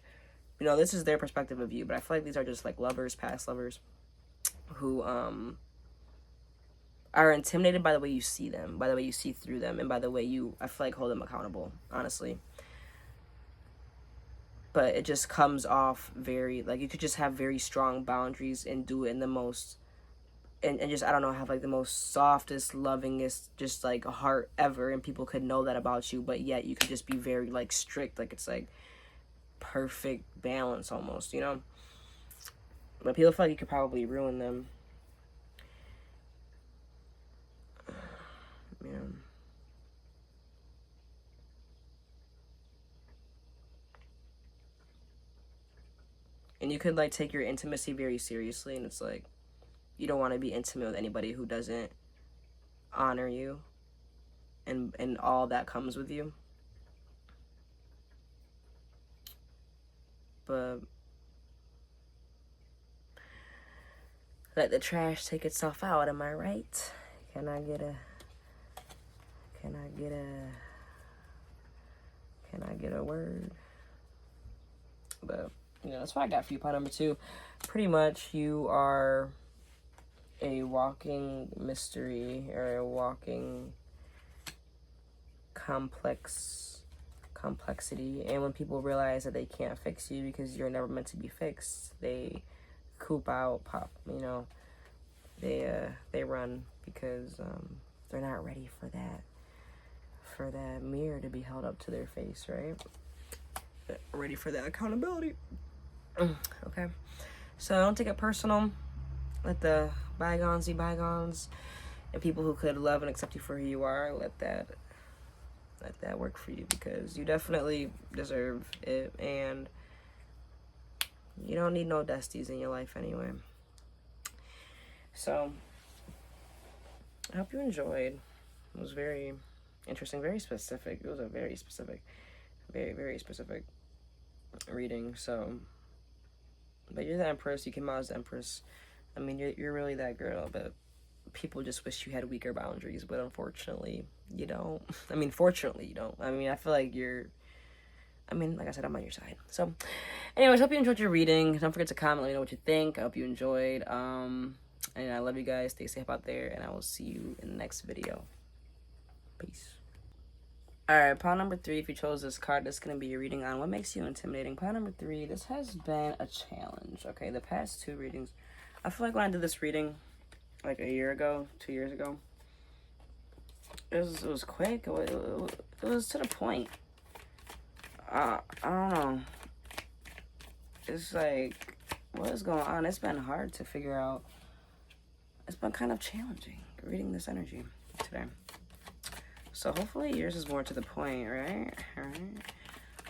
you know, this is their perspective of you, but I feel like these are just, like, lovers, past lovers, who are intimidated by the way you see them, by the way you see through them, and by the way you, I feel like, hold them accountable, honestly. But it just comes off very, like, you could just have very strong boundaries and do it in the most, and just, I don't know, have, like, the most softest, lovingest, just, like, heart ever, and people could know that about you, but yet you could just be very, like, strict, like, it's, like, perfect balance almost, you know? But people feel like you could probably ruin them. Yeah. And you could, like, take your intimacy very seriously, and it's like, you don't want to be intimate with anybody who doesn't honor you and all that comes with you. But let the trash take itself out, am I right? Can I get a word? But, you know, that's what I got for you. Part number 2. Pretty much you are a walking mystery, or a walking complexity. And when people realize that they can't fix you because you're never meant to be fixed, they coop out, pop, you know, they run because they're not ready for that mirror to be held up to their face, right? Ready for that accountability. Okay, so don't take it personal. Let the bygones be bygones, and people who could love and accept you for who you are, let that work for you, because you definitely deserve it, and you don't need no dusties in your life anyway. So I hope you enjoyed. It was very interesting, very specific. It was a very specific, very specific reading. So, but you're the Empress. You came out as the Empress. I mean, you're really that girl, but people just wish you had weaker boundaries, but unfortunately, you don't. I mean, fortunately, you don't. I mean, I feel like like I said, I'm on your side. So, anyways, hope you enjoyed your reading. Don't forget to comment, let me know what you think. I hope you enjoyed. And I love you guys. Stay safe out there, and I will see you in the next video. Peace. Alright, pile number 3, if you chose this card, this is going to be your reading on what makes you intimidating. Pile number 3, this has been a challenge, okay? The past 2 readings, I feel like when I did this reading, like a year ago, 2 years ago, it was quick. It was to the point. I don't know. It's like, what is going on? It's been hard to figure out. It's been kind of challenging reading this energy today. So hopefully yours is more to the point, right? All right.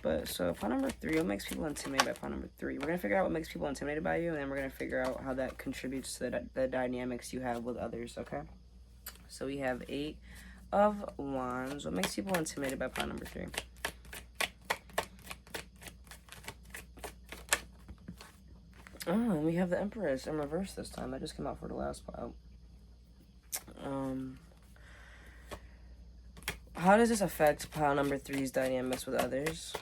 But so pile number 3, what makes people intimidated by pile number 3? We're going to figure out what makes people intimidated by you, and then we're going to figure out how that contributes to the dynamics you have with others, okay? So we have 8 of Wands. What makes people intimidated by pile number 3? Oh, and we have the Empress in reverse this time. That just came out for the last pile. How does this affect pile number 3's dynamics with others?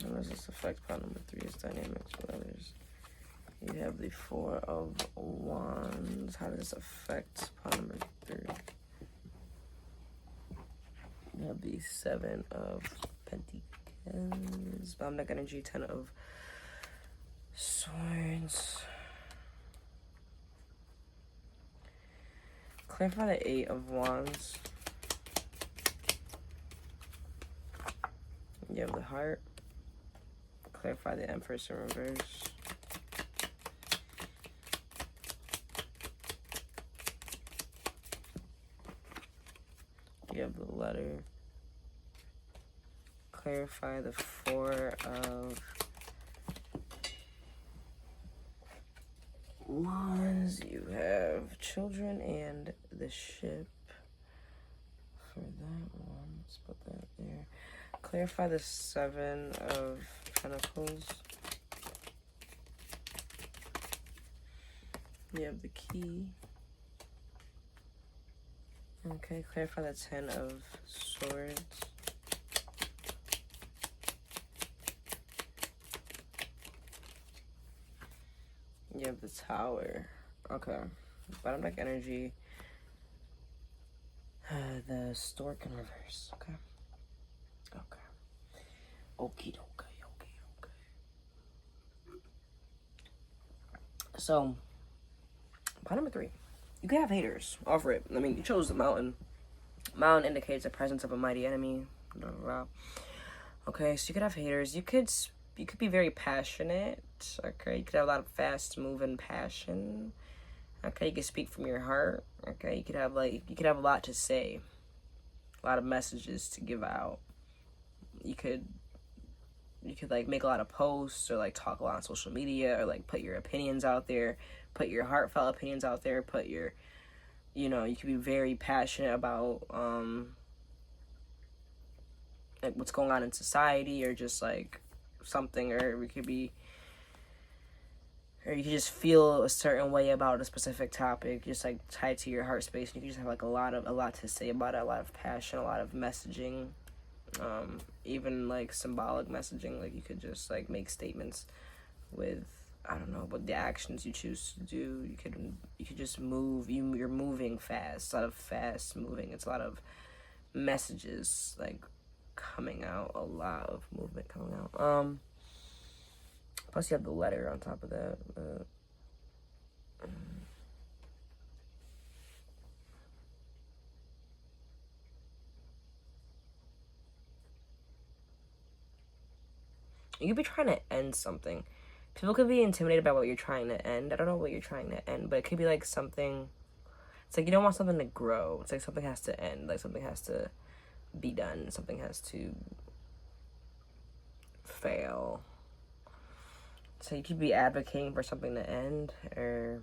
How does this affect pile number 3's dynamics with others? You have the 4 of Wands. How does this affect pile number 3? You have the 7 of Pentacles. Bomb deck energy, 10 of Swords. Clarify the 8 of Wands. You have the Heart. Clarify the Empress in reverse. You have the Letter. Clarify the 4 of Wands. You have Children and the Ship. For that one, let's put that there. Clarify the 7 of Pentacles. You have the Key. Okay, clarify the 10 of Swords. You have the Tower. Okay. Bottom deck energy. The Stork in reverse. Okay. Okay. Okie dokie. So, point number 3. You can have haters. Offer it. I mean, you chose the Mountain. Mountain indicates the presence of a mighty enemy. Blah, blah, blah. Okay, so you could have haters. You could be very passionate. Okay, you could have a lot of fast moving passion. Okay, you can speak from your heart. Okay, you could have a lot to say, a lot of messages to give out. You could like make a lot of posts or like talk a lot on social media or like put your opinions out there, put your heartfelt opinions out there, put your, you could be very passionate about like what's going on in society or just like something, or you could just feel a certain way about a specific topic, just like tied to your heart space. You can just have like a lot to say about it, a lot of passion, a lot of messaging, even like symbolic messaging. Like you could just like make statements with, I don't know, what the actions you choose to do. You could just move. You're moving fast. It's a lot of fast moving. It's a lot of messages like coming out. A lot of movement coming out. Plus you have the Letter on top of that. You could be trying to end something. People could be intimidated by what you're trying to end. I don't know what you're trying to end, but it could be like something. It's like you don't want something to grow. It's like something has to end. Like something has to be done. Something has to fail. So you could be advocating for something to end, or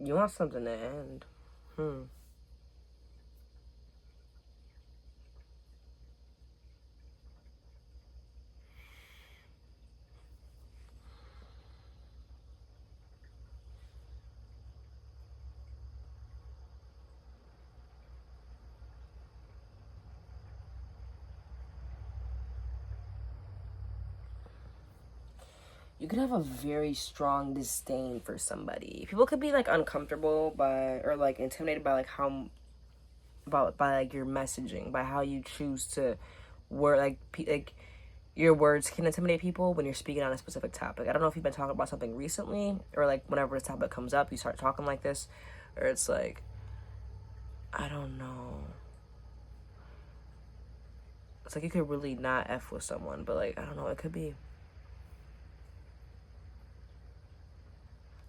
you want something to end. you could have a very strong disdain for somebody. People could be like uncomfortable by, or like intimidated by like how, about by like your messaging, by how you choose to word, like your words can intimidate people when you're speaking on a specific topic. I don't know if you've been talking about something recently, or like whenever this topic comes up, you start talking like this, or it's like, I don't know. It's like you could really not F with someone, but like, I don't know, it could be.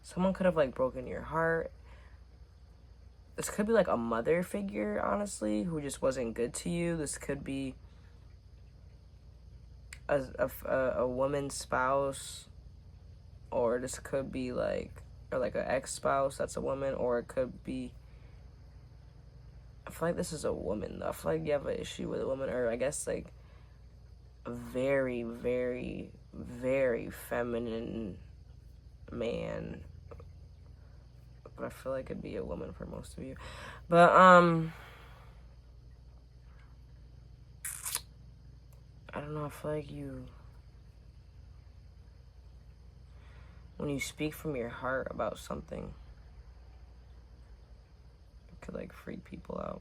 Someone could have like broken your heart. This could be like a mother figure, honestly, who just wasn't good to you. This could be a woman's spouse, or this could be like, or like an ex-spouse that's a woman, or it could be, I feel like this is a woman though. I feel like you have an issue with a woman, or I guess like a very, very, very feminine man. But I feel like it'd be a woman for most of you. But I don't know, I feel like when you speak from your heart about something, it could like freak people out.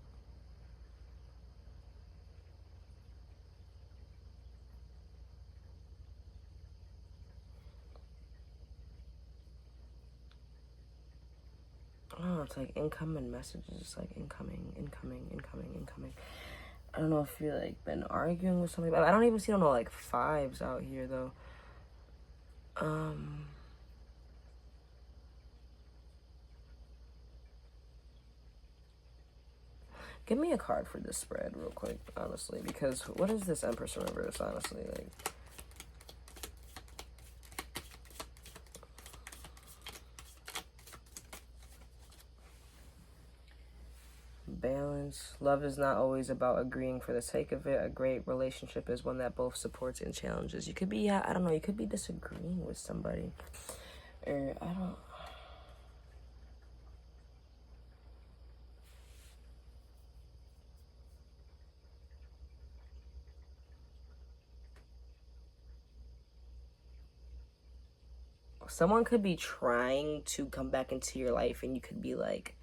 Oh, it's like incoming messages. It's like incoming. I don't know if you're like been arguing with somebody. I don't even see no like fives out here though. Give me a card for this spread real quick, honestly, because what is this Empress Reverse, honestly, like. Balance. Love is not always about agreeing for the sake of it. A great relationship is one that both supports and challenges. You could be, I don't know, you could be disagreeing with somebody. Or, I don't. Someone could be trying to come back into your life, and you could be like,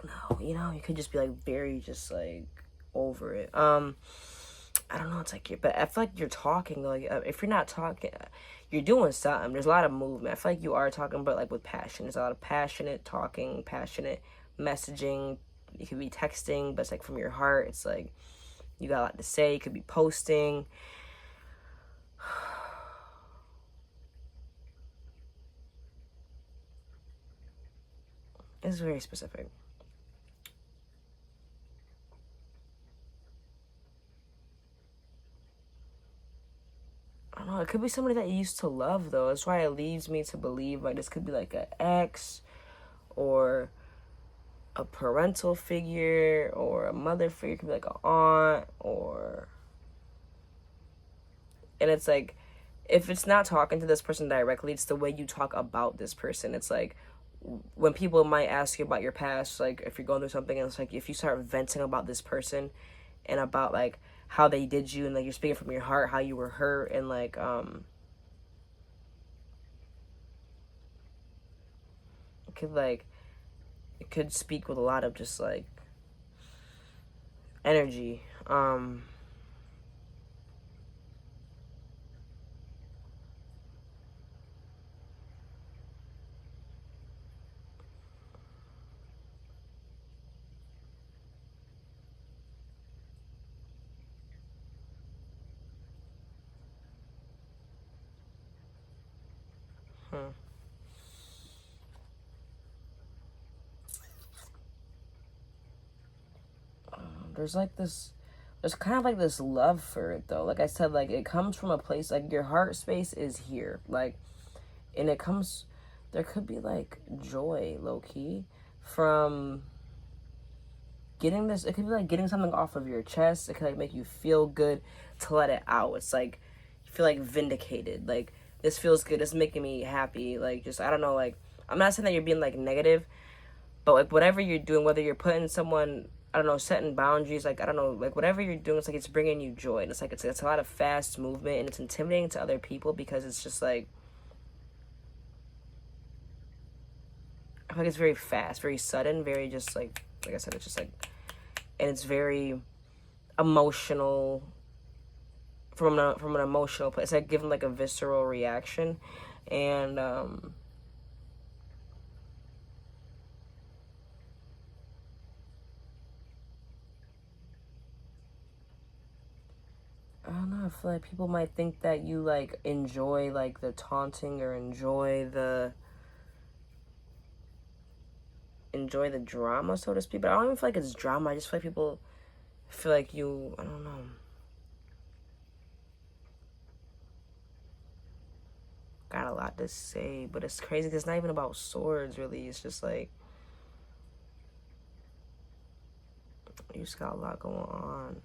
no, you know, you could just be like very just like over it. I don't know, it's like, but I feel like you're talking, like, if you're not talking, you're doing something. There's a lot of movement. I feel like you are talking, but like with passion. There's a lot of passionate talking, passionate messaging. You could be texting, but it's like from your heart. It's like you got a lot to say. You could be posting. It's very specific. I don't know, it could be somebody that you used to love, though. That's why it leads me to believe, like, this could be, like, an ex, or a parental figure, or a mother figure. It could be, like, an aunt, or... And it's, like, if it's not talking to this person directly, it's the way you talk about this person. It's, like, when people might ask you about your past, like, if you're going through something, and it's, like, if you start venting about this person, and about, like, how they did you, and like you're speaking from your heart, how you were hurt, and like it could speak with a lot of just like energy. There's like this, there's kind of like this love for it though. Like I said, like it comes from a place, like your heart space is here, like, and it comes, there could be like joy, low-key, from getting this. It could be like getting something off of your chest. It could like make you feel good to let it out. It's like you feel like vindicated, like this feels good, it's making me happy, like just, I don't know, like I'm not saying that you're being like negative, but like whatever you're doing, whether you're putting someone, I don't know, setting boundaries, like, I don't know, like, whatever you're doing, it's like it's bringing you joy. And it's like, it's a lot of fast movement, and it's intimidating to other people because it's just like, I feel like it's very fast, very sudden, very just like I said, it's just like, and it's very emotional from an emotional place. It's like giving like a visceral reaction. And I don't know, I feel like people might think that you like enjoy like the taunting or enjoy the drama, so to speak. But I don't even feel like it's drama. I just feel like people feel like you, I don't know, got a lot to say. But it's crazy because it's not even about swords, really. It's just like, you just got a lot going on.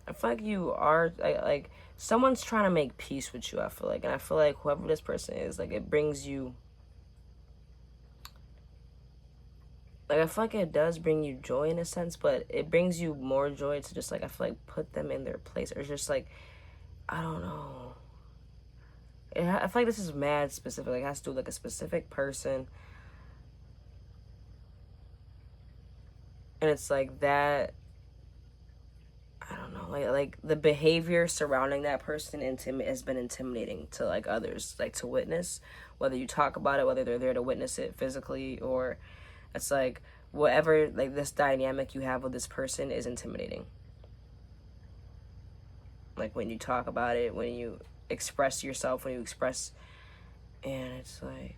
I feel like you are like someone's trying to make peace with you. I feel like, and I feel like whoever this person is, like it brings you, like I feel like it does bring you joy in a sense, but it brings you more joy to just like, I feel like put them in their place, or just like, I don't know. I feel like this is mad specific. Like it has to do with like a specific person, and it's like that. I don't know, like the behavior surrounding that person has been intimidating to like others, like to witness, whether you talk about it, whether they're there to witness it physically, or it's like whatever, like this dynamic you have with this person is intimidating. Like when you talk about it, when you express yourself, when you express, and it's like,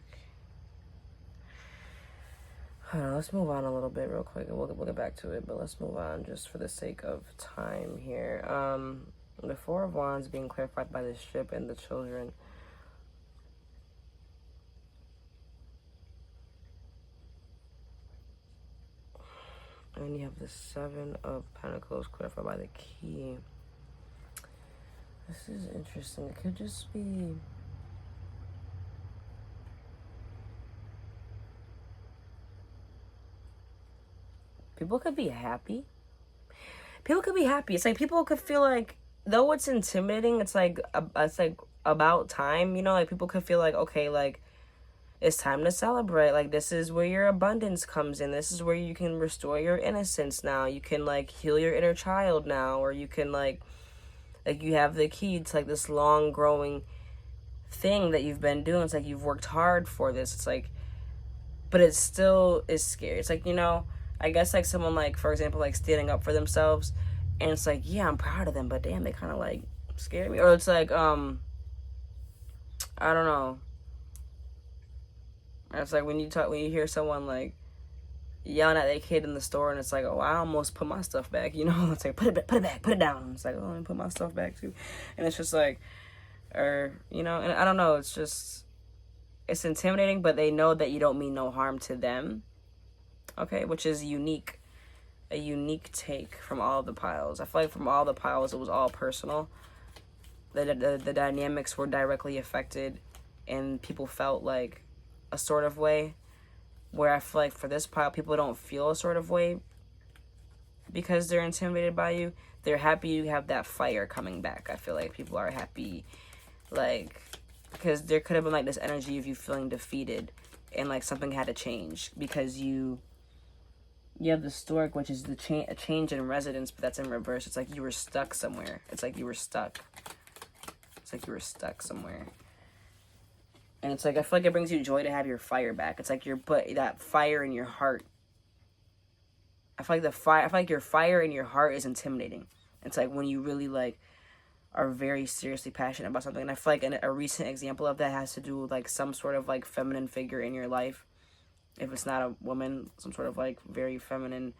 I don't know, let's move on a little bit real quick, and we'll get back to it, but let's move on just for the sake of time here. The Four of Wands being clarified by the ship and the children. And then you have the Seven of Pentacles clarified by the key. This is interesting. It could just be, people could be happy. People could be happy. It's like people could feel like, though it's intimidating, it's like about time, you know, like people could feel like, okay, like it's time to celebrate. Like this is where your abundance comes in. This is where you can restore your innocence now. You can like heal your inner child now, or you can like you have the key to like this long growing thing that you've been doing. It's like you've worked hard for this. It's like, but it still is scary. It's like, you know, I guess like someone like, for example, like standing up for themselves, and it's like, yeah, I'm proud of them, but damn, they kind of like scare me. Or it's like, I don't know. It's like when you hear someone like yelling at their kid in the store, and it's like, oh, I almost put my stuff back, you know? It's like, put it back, put it down. And it's like, oh, let me put my stuff back too. And it's just like, or, you know, and I don't know, it's just, it's intimidating, but they know that you don't mean no harm to them. Okay, which is unique. A unique take from all of the piles. I feel like from all the piles, it was all personal. The dynamics were directly affected, and people felt like a sort of way. Where I feel like for this pile, people don't feel a sort of way because they're intimidated by you. They're happy you have that fire coming back. I feel like people are happy, like, because there could have been like this energy of you feeling defeated, and like something had to change because you have the Stork, which is a change in residence, but that's in reverse. It's like you were stuck somewhere. It's like you were stuck. It's like you were stuck somewhere. And it's like, I feel like it brings you joy to have your fire back. It's like that fire in your heart. I feel like your fire in your heart is intimidating. It's like when you really like are very seriously passionate about something. And I feel like a recent example of that has to do with like some sort of like feminine figure in your life. If it's not a woman, some sort of like very feminine.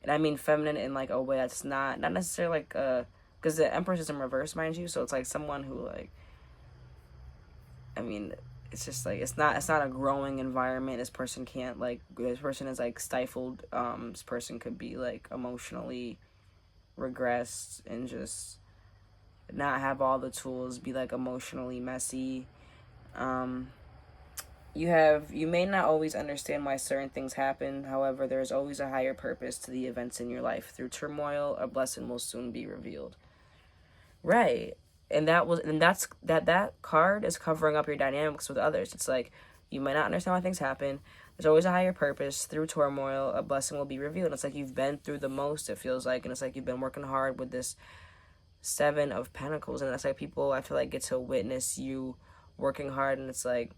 And I mean feminine in like a way that's not necessarily like, because the Empress is in reverse, mind you. So it's like someone who like, I mean, it's just like it's not a growing environment. This person can't like this person is like stifled. This person could be like emotionally regressed and just not have all the tools, be like emotionally messy. You may not always understand why certain things happen. However, there is always a higher purpose to the events in your life. Through turmoil, a blessing will soon be revealed. Right. That card is covering up your dynamics with others. It's like you might not understand why things happen. There's always a higher purpose. Through turmoil, a blessing will be revealed. It's like you've been through the most, it feels like, and it's like you've been working hard with this Seven of Pentacles, and that's like people I feel like get to witness you working hard, and it's like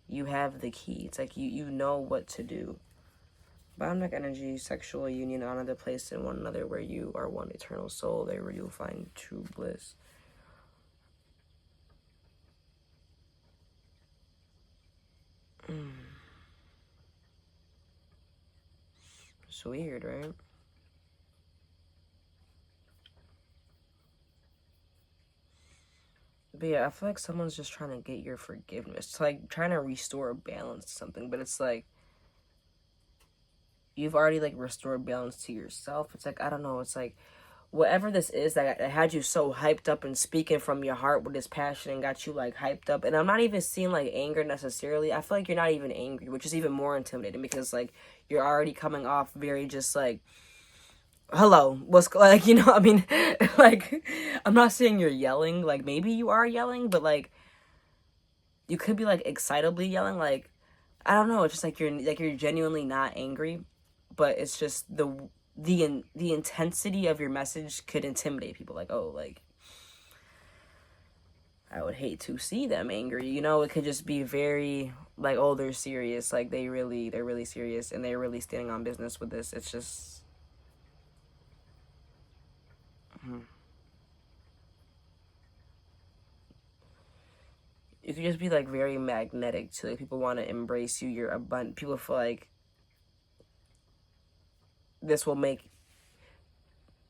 you have the key. It's like you know what to do. Bottom deck energy, sexual union, honor the place in one another where you are one eternal soul. There where you'll find true bliss. It's weird, right? But yeah, I feel like someone's just trying to get your forgiveness. It's like trying to restore balance to something, but it's like you've already like restored balance to yourself. It's like, I don't know, it's like whatever this is that had you so hyped up and speaking from your heart with this passion and got you like hyped up. And I'm not even seeing like anger necessarily. I feel like you're not even angry, which is even more intimidating because like you're already coming off very just like, hello, what's like, you know, I mean, like, I'm not saying you're yelling, like maybe you are yelling, but like you could be like excitably yelling, like I don't know, it's just like you're genuinely not angry, but it's just the intensity of your message could intimidate people. Like, oh, like I would hate to see them angry, you know. It could just be very like, oh, they're serious, like they're really serious and they're really standing on business with this. It's just you could just be like very magnetic to like people want to embrace you. You're abundant. People feel like this will make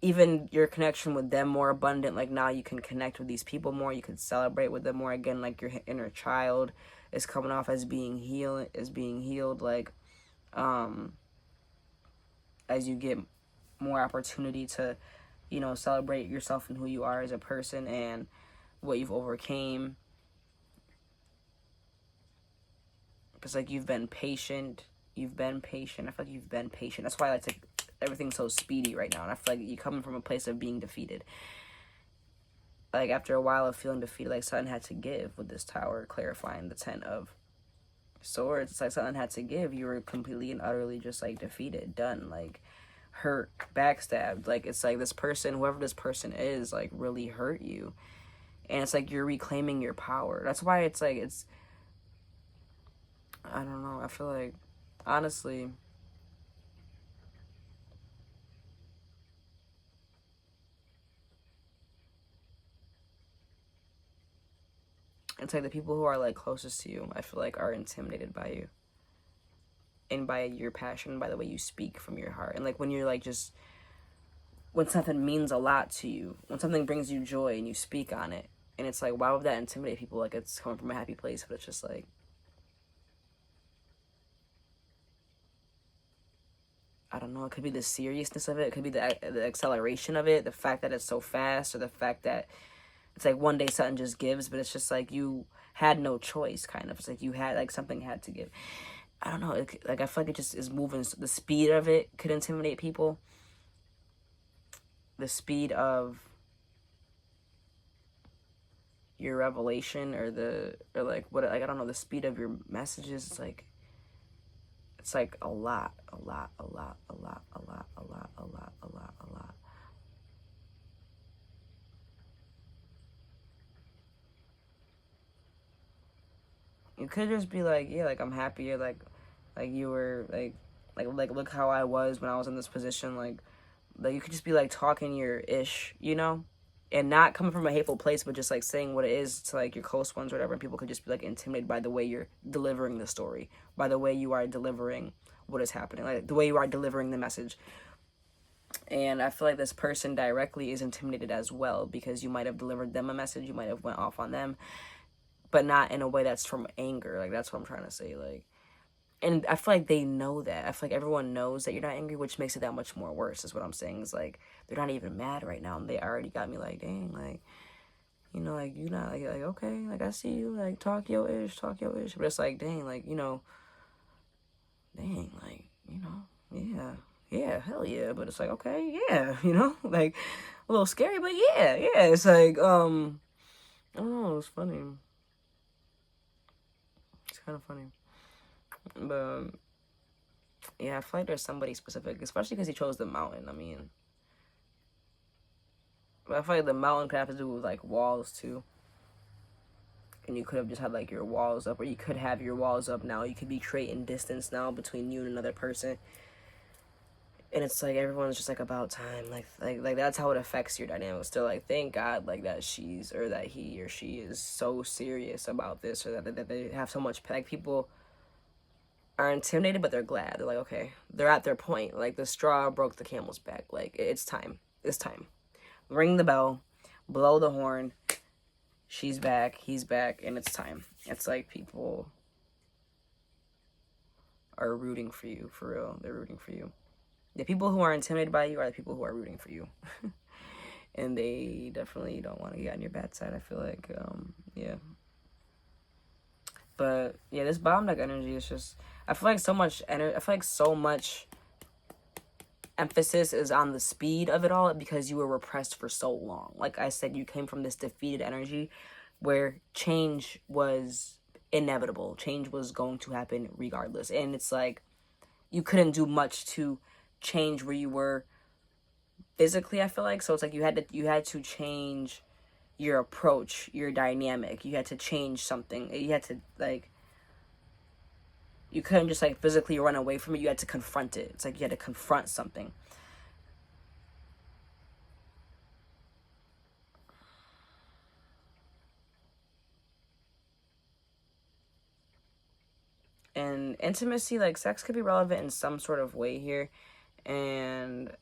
even your connection with them more abundant. Like now you can connect with these people more. You can celebrate with them more. Again, like your inner child is coming off as being healed. Like as you get more opportunity to, you know, celebrate yourself and who you are as a person and what you've overcame. Because like you've been patient. I feel like you've been patient. That's why I like everything's so speedy right now. And I feel like you're coming from a place of being defeated. Like after a while of feeling defeated, like something had to give with this tower, clarifying the 10 of Swords. It's like something had to give. You were completely and utterly just like defeated, done, like hurt, backstabbed. Like it's like this person, whoever this person is, like really hurt you. And it's like you're reclaiming your power. That's why it's like I don't know. I feel like honestly it's like the people who are like closest to you, I feel like are intimidated by you and by your passion, by the way you speak from your heart. And like when you're like just when something means a lot to you, when something brings you joy and you speak on it, and it's like, why would that intimidate people? Like it's coming from a happy place, but it's just like, I don't know, it could be the seriousness of it, it could be the acceleration of it, the fact that it's so fast, or the fact that it's like one day something just gives, but it's just like you had no choice, kind of. It's like you had, like something had to give. I don't know, like I feel like it just is moving. The speed of it could intimidate people. The speed of your revelation or like what, like I don't know, the speed of your messages. It's like a lot. You could just be like, yeah, like I'm happy, or like you were like look how I was when I was in this position, like you could just be like talking your ish, you know, and not coming from a hateful place, but just like saying what it is to like your close ones or whatever. And people could just be like intimidated by the way you're delivering the story, by the way you are delivering what is happening, like the way you are delivering the message. And I feel like this person directly is intimidated as well, because you might have delivered them a message, you might have went off on them, but not in a way that's from anger. Like, that's what I'm trying to say. Like, and I feel like they know that. I feel like everyone knows that you're not angry, which makes it that much more worse, is what I'm saying. Is like, they're not even mad right now, and they already got me like, dang, like, you know, like, you not, like, okay, like, I see you, like, talk your ish. But it's like, dang, like, you know, dang, like, you know, yeah, hell yeah. But it's like, okay, yeah, you know, like, a little scary, but yeah. It's like, I don't know, it's funny. It's kind of funny. But, yeah, I feel like there's somebody specific, especially because he chose the mountain. I mean, but I feel like the mountain could have to do with, like, walls, too. And you could have just had, like, your walls up, or you could have your walls up now. You could be creating distance now between you and another person. And it's like, everyone's just like, about time. Like that's how it affects your dynamics. Still, like, thank God, like, that she's, or that he or she is so serious about this, or that they have so much, like, people are intimidated, but they're glad. They're like, okay, they're at their point. Like, the straw broke the camel's back. Like, it's time. Ring the bell, blow the horn. She's back, he's back, and it's time. It's like, people are rooting for you, for real. They're rooting for you. The people who are intimidated by you are the people who are rooting for you. And they definitely don't want to get on your bad side, I feel like. Yeah. But, yeah, this bottom deck energy is just, I feel like so much emphasis is on the speed of it all, because you were repressed for so long. Like I said, you came from this defeated energy where change was inevitable. Change was going to happen regardless. And it's like, you couldn't do much to change where you were physically, I feel like. So it's like, you had to change your approach, your dynamic. You had to change something. You had to, like, you couldn't just, like, physically run away from it. You had to confront it. It's like, you had to confront something. And intimacy, like, sex could be relevant in some sort of way here. And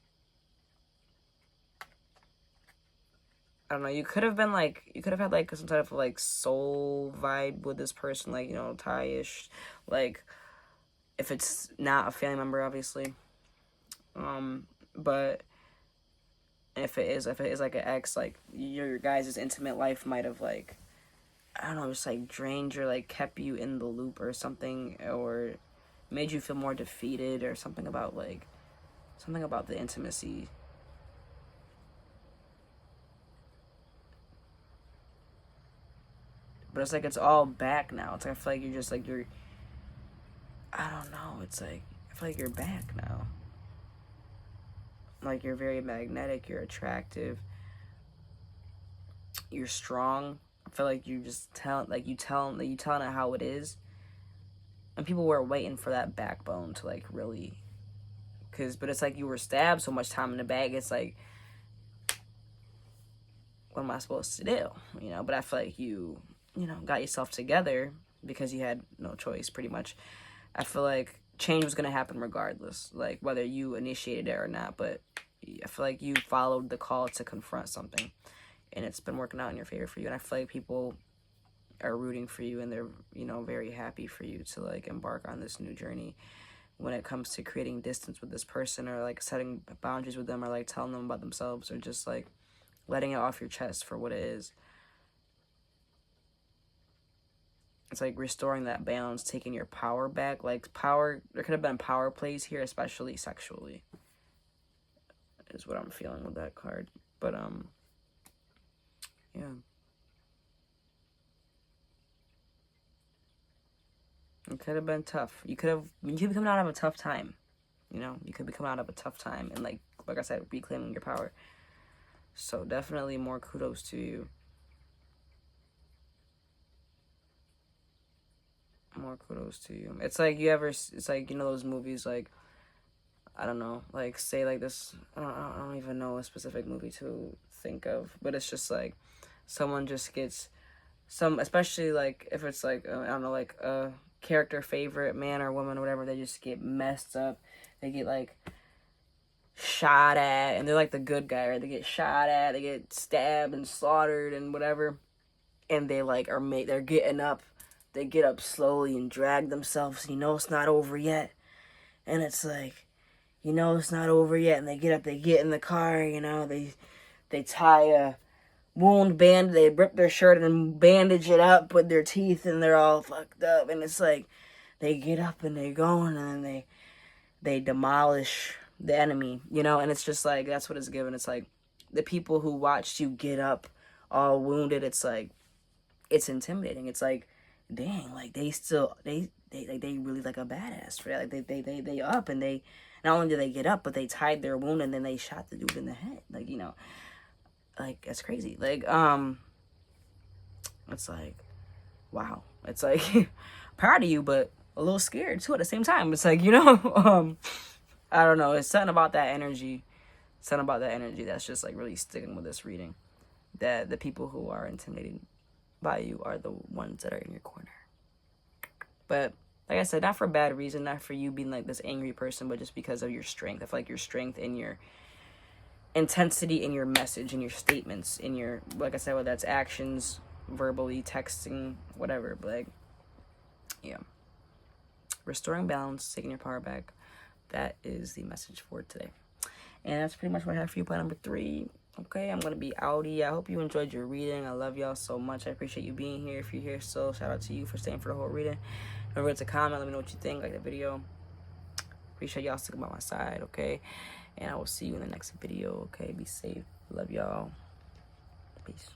I don't know, you could have had, like, some type of, like, soul vibe with this person, like, you know, tie-ish, like, if it's not a family member, obviously. But if it is like an ex, like, your guys' intimate life might have, like, I don't know, just, like, drained or, like, kept you in the loop or something, or made you feel more defeated, or something about the intimacy. But it's like, it's all back now. It's like, I feel like you're just, like, I don't know, it's like, I feel like you're back now. Like, you're very magnetic, you're attractive, you're strong. I feel like you just telling it how it is. And people were waiting for that backbone to, like, really, but it's like, you were stabbed so much time in the back, it's like, what am I supposed to do? You know, but I feel like you got yourself together because you had no choice, pretty much. I feel like change was going to happen regardless, like, whether you initiated it or not. But I feel like you followed the call to confront something, and it's been working out in your favor for you. And I feel like people are rooting for you, and they're, very happy for you to, like, embark on this new journey when it comes to creating distance with this person, or, like, setting boundaries with them, or, like, telling them about themselves, or just, like, letting it off your chest for what it is. It's like restoring that balance, taking your power back. Like, power, there could have been power plays here, especially sexually, is what I'm feeling with that card. But, yeah. It could have been tough. You could be coming out of a tough time. You could be coming out of a tough time, and, like I said, reclaiming your power. So definitely more kudos to you. More kudos to you. It's like, it's like, those movies, like, I don't know, like, say, like, this, I don't even know a specific movie to think of, but it's just like, someone just gets especially, like, if it's like, I don't know, like, a character favorite, man or woman or whatever, they just get messed up. They get, like, shot at, and they're like the good guy, right? They get shot at, they get stabbed and slaughtered and whatever, and they like they're getting up, they get up slowly and drag themselves. You know it's not over yet, and it's like, you know it's not over yet, and they get up, they get in the car, you know, they tie a wound band, they rip their shirt and bandage it up with their teeth, and they're all fucked up, and it's like they get up and they're going, and then they demolish the enemy, you know, and it's just like, that's what it's given. It's like the people who watched you get up all wounded, it's like, it's intimidating. It's like, dang, like they really like a badass for that. Like they up, and they not only did they get up, but they tied their wound, and then they shot the dude in the head. Like, you know, like that's crazy. Like it's like, wow. It's like proud of you, but a little scared too at the same time. It's like, you know, I don't know. It's something about that energy. Something about that energy that's just like really sticking with this reading. That the people who are intimidated by you are the ones that are in your corner. But like I said, not for a bad reason, not for you being like this angry person, but just because of your strength. I feel like your strength and your intensity in your message, in your statements, in your, like I said, whether that's actions, verbally, texting, whatever. But like, yeah. Restoring balance, taking your power back. That is the message for today. And that's pretty much what I have for you, plan number 3. Okay, I'm going to be outie. I hope you enjoyed your reading. I love y'all so much. I appreciate you being here. If you're here still, shout out to you for staying for the whole reading. Don't forget to comment. Let me know what you think. Like the video. Appreciate y'all sticking by my side, okay? And I will see you in the next video, okay? Be safe. Love y'all. Peace.